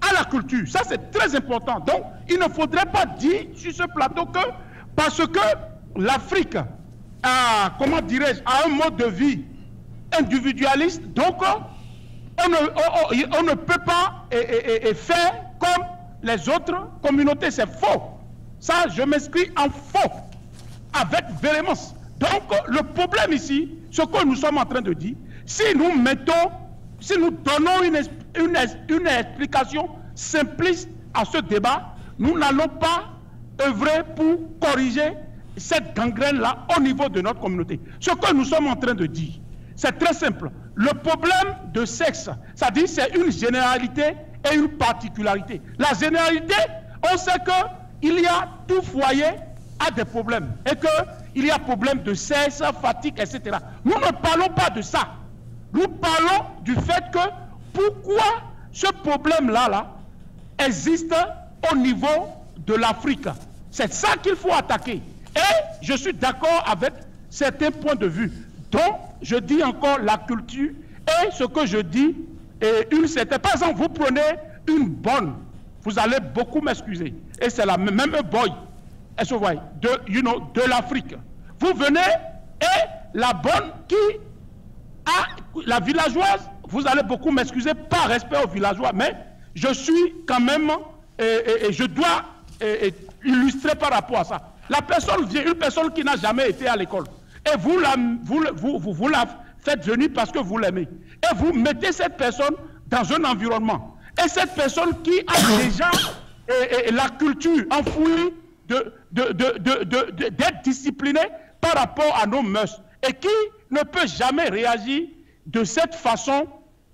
à la culture. Ça, c'est très important. Donc, il ne faudrait pas dire sur ce plateau que parce que l'Afrique a, comment dirais-je, a un mode de vie individualiste, donc on ne peut pas faire comme les autres communautés. C'est faux. Ça, je m'inscris en faux, avec véhémence. Donc, le problème ici, ce que nous sommes en train de dire, si nous donnons une explication simpliste à ce débat, nous n'allons pas œuvrer pour corriger cette gangrène-là au niveau de notre communauté. Ce que nous sommes en train de dire, c'est très simple. Le problème de sexe, c'est-à-dire c'est une généralité et une particularité. La généralité, on sait qu'il y a tout foyer a des problèmes et qu'il y a problème de sexe, fatigue, etc. Nous ne parlons pas de ça. Nous parlons du fait que pourquoi ce problème-là existe au niveau de l'Afrique. C'est ça qu'il faut attaquer. Et je suis d'accord avec certains points de vue. Donc, je dis encore la culture et ce que je dis est une certaine. Par exemple, vous prenez une bonne, vous allez beaucoup m'excuser. Et c'est la même boy, est-ce que vous voyez, de l'Afrique. Vous venez et la bonne qui a la villageoise, vous allez beaucoup m'excuser par respect aux villageois, mais je suis quand même, et je dois illustrer par rapport à ça. La personne vient, une personne qui n'a jamais été à l'école, et vous la faites venir parce que vous l'aimez. Et vous mettez cette personne dans un environnement. Et cette personne qui a déjà la culture enfouie d'être discipliné par rapport à nos mœurs et qui ne peut jamais réagir de cette façon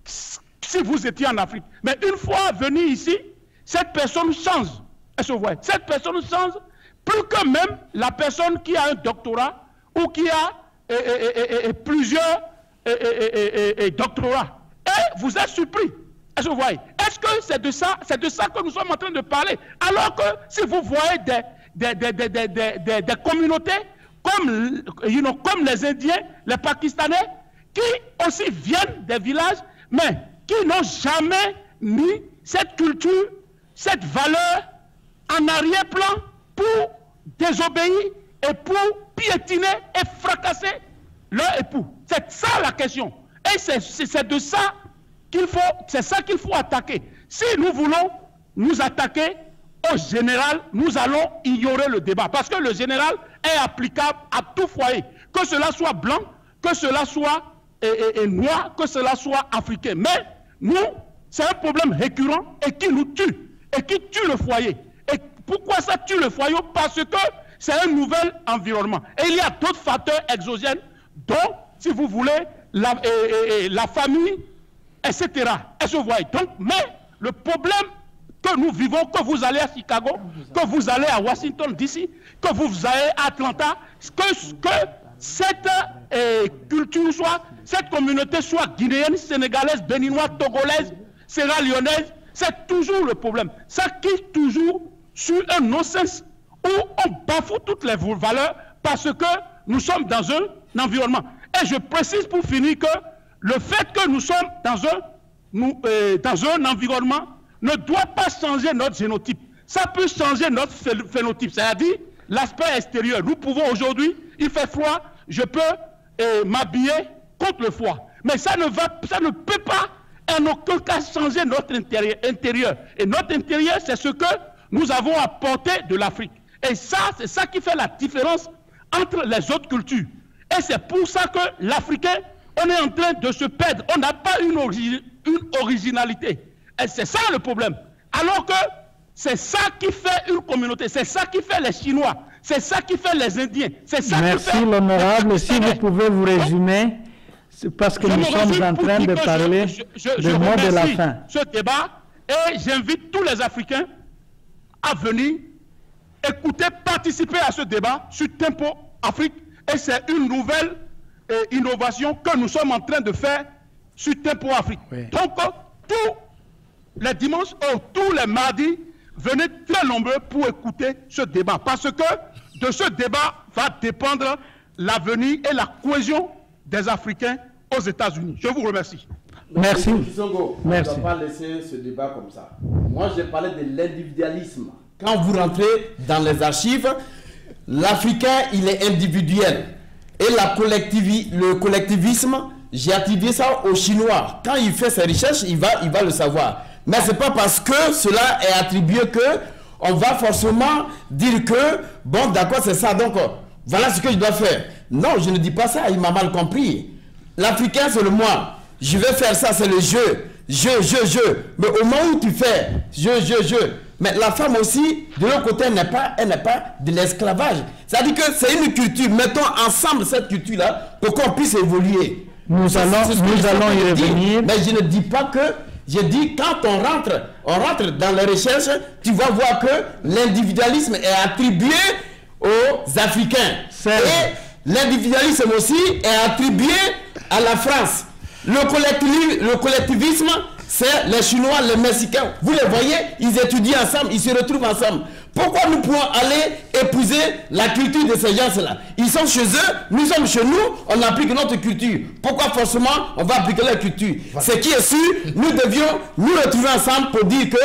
si vous étiez en Afrique. Mais une fois venu ici, cette personne change. Cette personne change plus que même la personne qui a un doctorat ou qui a plusieurs doctorats. Et vous êtes surpris. Est-ce que c'est de ça que nous sommes en train de parler? Alors que si vous voyez des communautés comme les Indiens, les Pakistanais, qui aussi viennent des villages, mais qui n'ont jamais mis cette culture, cette valeur en arrière-plan pour désobéir et pour piétiner et fracasser leur époux. C'est ça la question. Et c'est de ça qu'il faut attaquer. Si nous voulons nous attaquer au général, nous allons ignorer le débat. Parce que le général est applicable à tout foyer. Que cela soit blanc, que cela soit noir, que cela soit africain. Mais nous, c'est un problème récurrent et qui nous tue. Et qui tue le foyer. Et pourquoi ça tue le foyer? Parce que c'est un nouvel environnement. Et il y a d'autres facteurs exogènes dont, si vous voulez, la famille, etc. Donc, mais le problème que nous vivons, que vous allez à Chicago, que vous allez à Washington DC, que vous allez à Atlanta, que cette culture soit, cette communauté soit guinéenne, sénégalaise, béninoise, togolaise, sierra-léonaise, c'est toujours le problème. Ça quitte toujours sur un non-sens où on bafoue toutes les valeurs parce que nous sommes dans un environnement. Et je précise pour finir que le fait que nous sommes dans un environnement ne doit pas changer notre génotype. Ça peut changer notre phénotype, c'est-à-dire l'aspect extérieur. Nous pouvons aujourd'hui, il fait froid, je peux m'habiller contre le froid. Mais ça ne peut pas en aucun cas changer notre intérieur. Et notre intérieur, c'est ce que nous avons apporté de l'Afrique. Et ça, c'est ça qui fait la différence entre les autres cultures. Et c'est pour ça que l'Africain, on est en train de se perdre. On n'a pas une originalité. Et c'est ça le problème. Alors que c'est ça qui fait une communauté. C'est ça qui fait les Chinois. C'est ça qui fait les Indiens. C'est ça qui fait... Merci l'honorable. Si vous pouvez vous résumer, c'est parce que nous sommes en train de parler du mot de la fin. Ce débat, et j'invite tous les Africains à venir écouter, participer à ce débat sur Tempo Afrique. Et c'est une nouvelle innovation que nous sommes en train de faire sur Tempo Afrique. Oui. Donc, tous les dimanches ou tous les mardis, venez très nombreux pour écouter ce débat. Parce que de ce débat va dépendre l'avenir et la cohésion des Africains aux États-Unis. Je vous remercie. Merci. Songo, merci. On ne doit pas laisser ce débat comme ça. Moi, j'ai parlé de l'individualisme. Quand vous rentrez dans les archives, l'Africain, il est individuel. Et le collectivisme, j'ai attribué ça aux Chinois. Quand il fait ses recherches, il va le savoir. Mais ce n'est pas parce que cela est attribué qu'on va forcément dire que, bon, d'accord, c'est ça, donc voilà ce que je dois faire. Non, je ne dis pas ça, il m'a mal compris. L'Africain, c'est le moi. Je vais faire ça, c'est le jeu. Je. Mais au moment où tu fais je. Mais la femme aussi, de l'autre côté, elle n'est pas de l'esclavage. C'est-à-dire que c'est une culture. Mettons ensemble cette culture-là pour qu'on puisse évoluer. Nous allons y revenir. Mais je ne dis pas que... Je dis, quand on rentre dans les recherches, tu vas voir que l'individualisme est attribué aux Africains. Et l'individualisme aussi est attribué à la France. Le collectivisme, c'est les Chinois, les Mexicains. Vous les voyez, ils étudient ensemble, ils se retrouvent ensemble. Pourquoi nous pouvons aller épouser la culture de ces gens-là? Ils sont chez eux, nous sommes chez nous, on applique notre culture. Pourquoi forcément on va appliquer leur culture? Ce qui est sûr, nous devions nous retrouver ensemble pour dire que,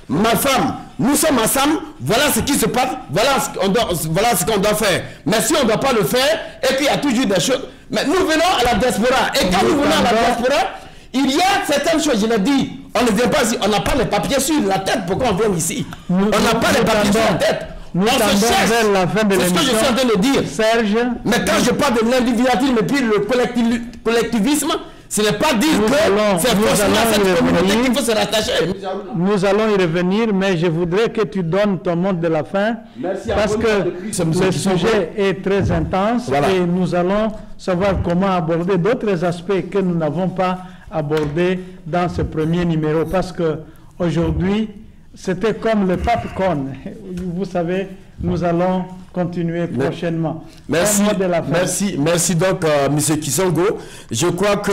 ma femme, nous sommes ensemble, voilà ce qui se passe, voilà ce qu'on doit faire. Mais si on ne doit pas le faire, et qu'il y a toujours des choses... Mais nous venons à la diaspora, et quand nous venons à la diaspora, il y a certaines choses, je l'ai dit, on ne vient pas ici, on n'a pas les papiers sur la tête, pourquoi on vient ici? On n'a pas les papiers sur la tête. Nous tendons vers la fin de l'émission. C'est ce que je suis en train de dire. Serge. Mais quand je parle de l'individualisme et puis le collectivisme, Ce n'est pas dire que c'est forcément cette communauté qu'il faut se rattacher. Nous allons y revenir, mais je voudrais que tu donnes ton mot de la fin. Merci parce que le sujet est très intense et nous allons savoir comment aborder d'autres aspects que nous n'avons pas abordés dans ce premier numéro. Parce que aujourd'hui, c'était comme le popcorn. Vous savez, nous allons continuer prochainement. Merci donc, M. Kisongo. Je crois que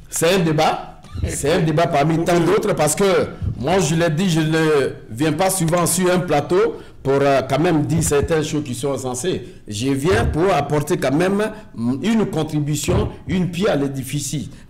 c'est un débat. C'est un débat parmi tant d'autres parce que moi, je l'ai dit, je ne viens pas souvent sur un plateau pour quand même dire certaines choses qui sont censées. Je viens pour apporter quand même une contribution, une pierre à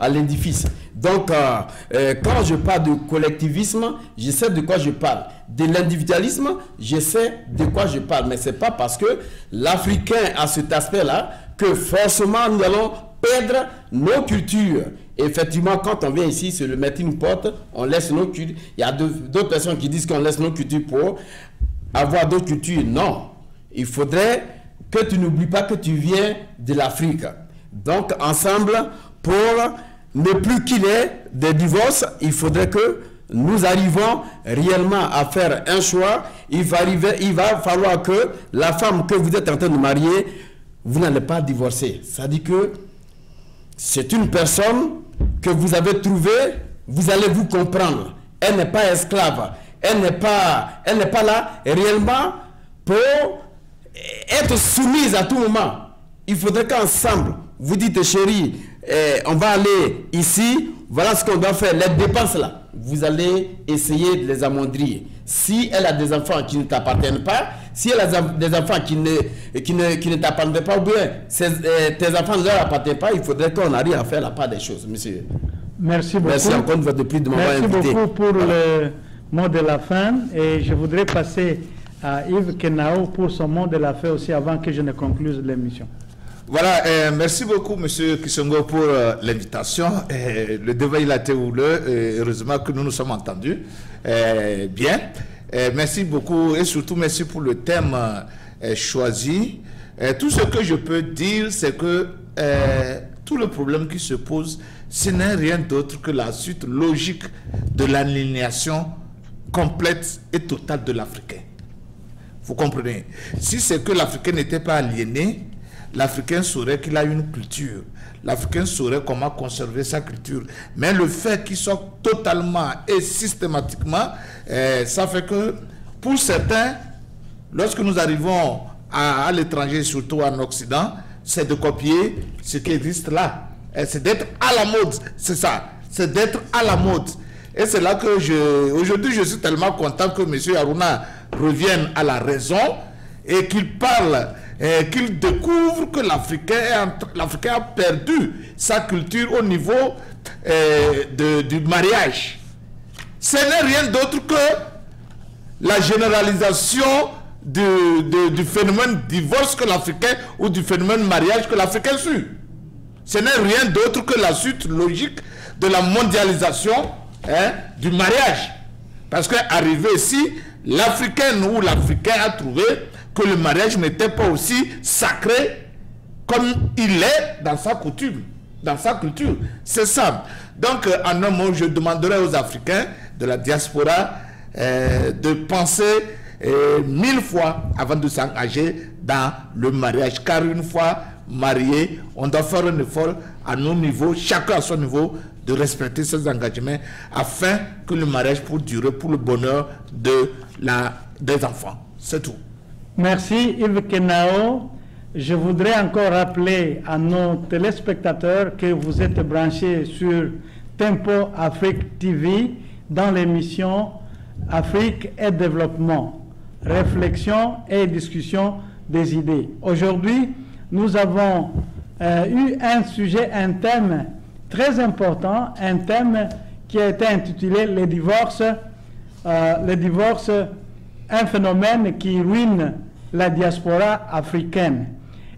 l'édifice. Donc, quand je parle de collectivisme, je sais de quoi je parle. De l'individualisme, je sais de quoi je parle. Mais ce n'est pas parce que l'Africain a cet aspect-là que forcément nous allons perdre nos cultures. Effectivement, quand on vient ici, c'est le mettre une porte, on laisse nos cultures. Il y a d'autres personnes qui disent qu'on laisse nos cultures pour avoir d'autres cultures. Non. Il faudrait que tu n'oublies pas que tu viens de l'Afrique. Donc, ensemble, pour ne plus qu'il y ait des divorces, il faudrait que nous arrivons réellement à faire un choix. Il va falloir que la femme que vous êtes en train de marier, vous n'allez pas divorcer. Ça dit que c'est une personne que vous avez trouvée, vous allez vous comprendre. Elle n'est pas esclave. Elle n'est pas là réellement pour être soumise à tout moment. Il faudrait qu'ensemble, vous dites chérie, on va aller ici, voilà ce qu'on doit faire, les dépenses là. Vous allez essayer de les amoindrir. Si elle a des enfants qui ne t'appartiennent pas, si elle a des enfants qui ne t'appartiennent pas, ou bien tes enfants ne leur appartiennent pas, il faudrait qu'on arrive à faire la part des choses, monsieur. Merci beaucoup. Merci encore une fois de plus de m'avoir invité. Merci beaucoup pour le mot de la fin. Et je voudrais passer à Yves Kenao pour son mot de la fin aussi avant que je ne concluse l'émission. Voilà, merci beaucoup, M. Kisongo, pour l'invitation. Le débat, il a été houleux. Heureusement que nous nous sommes entendus. Bien. Merci beaucoup et surtout merci pour le thème choisi. Tout ce que je peux dire, c'est que tout le problème qui se pose, ce n'est rien d'autre que la suite logique de l'aliénation complète et totale de l'Africain. Vous comprenez? Si c'est que l'Africain n'était pas aliéné, l'Africain saurait qu'il a une culture. L'Africain saurait comment conserver sa culture. Mais le fait qu'il soit totalement et systématiquement, ça fait que pour certains, lorsque nous arrivons à l'étranger, surtout en Occident, c'est de copier ce qui existe là. C'est d'être à la mode, c'est ça. C'est d'être à la mode. Et c'est là que aujourd'hui, je suis tellement content que M. Haruna revienne à la raison et qu'il parle, qu'il découvre que l'Africain a perdu sa culture au niveau du mariage. Ce n'est rien d'autre que la généralisation du phénomène divorce que l'Africain ou du phénomène mariage que l'Africain suit. Ce n'est rien d'autre que la suite logique de la mondialisation du mariage. Parce qu'arrivé ici, l'Africaine ou l'Africain a trouvé que le mariage n'était pas aussi sacré comme il est dans sa coutume, dans sa culture. C'est ça. Donc, en un mot, je demanderai aux Africains de la diaspora de penser 1000 fois avant de s'engager dans le mariage. Car une fois marié, on doit faire un effort à nos niveaux, chacun à son niveau, de respecter ses engagements afin que le mariage puisse durer pour le bonheur des enfants. C'est tout. Merci Yves Kenao. Je voudrais encore rappeler à nos téléspectateurs que vous êtes branchés sur Tempo Afrique TV dans l'émission Afrique et Développement, réflexion et discussion des idées. Aujourd'hui, nous avons eu un sujet, un thème très important, un thème qui a été intitulé les divorces, un phénomène qui ruine la diaspora africaine.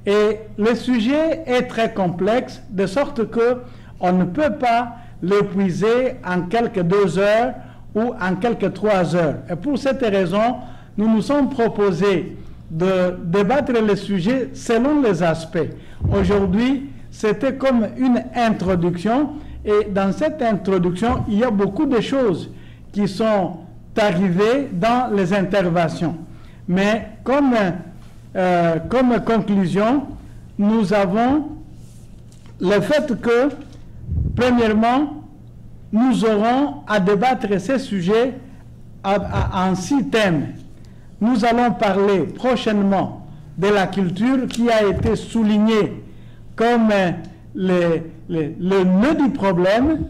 Et le sujet est très complexe, de sorte que on ne peut pas l'épuiser en quelques 2 heures ou en quelques 3 heures. Et pour cette raison, nous nous sommes proposés de débattre le sujet selon les aspects. Aujourd'hui, c'était comme une introduction. Et dans cette introduction, il y a beaucoup de choses qui sont arrivées dans les interventions. Mais comme conclusion, nous avons le fait que, premièrement, nous aurons à débattre ces sujets en 6 thèmes. Nous allons parler prochainement de la culture qui a été soulignée comme le nœud du problème.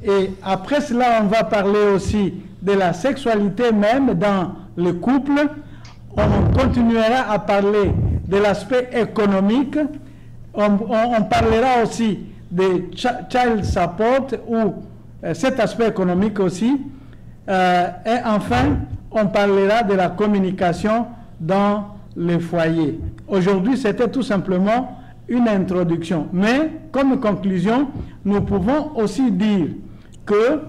Et après cela, on va parler aussi de la sexualité même dans le couple. On continuera à parler de l'aspect économique. On parlera aussi de child support ou cet aspect économique aussi. Et enfin, on parlera de la communication dans les foyers. Aujourd'hui, c'était tout simplement une introduction. Mais, comme conclusion, nous pouvons aussi dire que,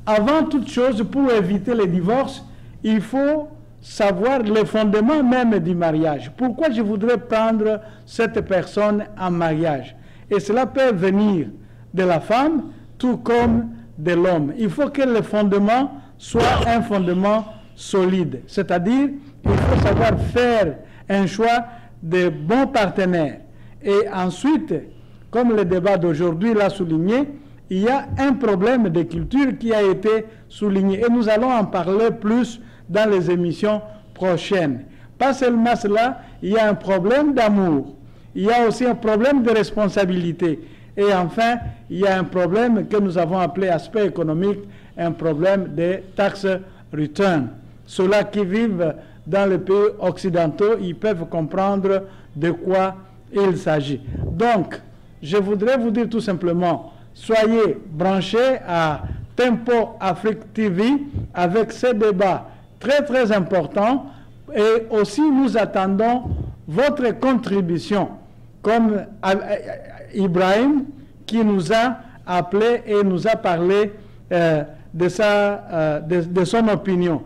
avant toute chose, pour éviter les divorces, il faut savoir les fondements même du mariage. Pourquoi je voudrais prendre cette personne en mariage? Et cela peut venir de la femme, tout comme de l'homme. Il faut que le fondement soit un fondement solide. C'est-à-dire, il faut savoir faire un choix de bons partenaires. Et ensuite, comme le débat d'aujourd'hui l'a souligné, il y a un problème de culture qui a été souligné. Et nous allons en parler plus dans les émissions prochaines. Pas seulement cela, il y a un problème d'amour. Il y a aussi un problème de responsabilité. Et enfin, il y a un problème que nous avons appelé aspect économique, un problème de tax return. Ceux-là qui vivent dans les pays occidentaux, ils peuvent comprendre de quoi il s'agit. Donc, je voudrais vous dire tout simplement, soyez branchés à Tempo Afrique TV avec ces débats très très importants, et aussi nous attendons votre contribution, comme Ibrahim qui nous a appelé et nous a parlé de son opinion.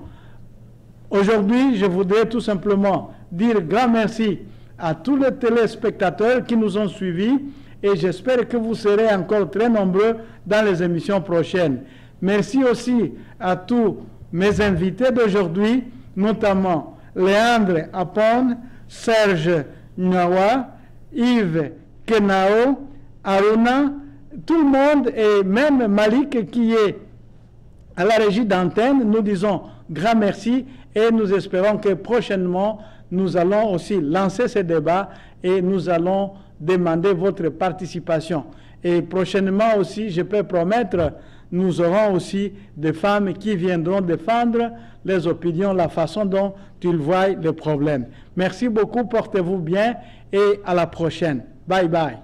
Aujourd'hui, je voudrais tout simplement dire grand merci à tous les téléspectateurs qui nous ont suivis, et j'espère que vous serez encore très nombreux dans les émissions prochaines. Merci aussi à tous mes invités d'aujourd'hui, notamment Léandre Apon, Serge Nyawa, Yves Kenao, Aruna, tout le monde, et même Malik qui est à la régie d'antenne. Nous disons grand merci et nous espérons que prochainement nous allons aussi lancer ce débat et nous allons demander votre participation. Et prochainement aussi, je peux promettre, nous aurons aussi des femmes qui viendront défendre les opinions, la façon dont ils voient le problème. Merci beaucoup, portez-vous bien et à la prochaine. Bye bye.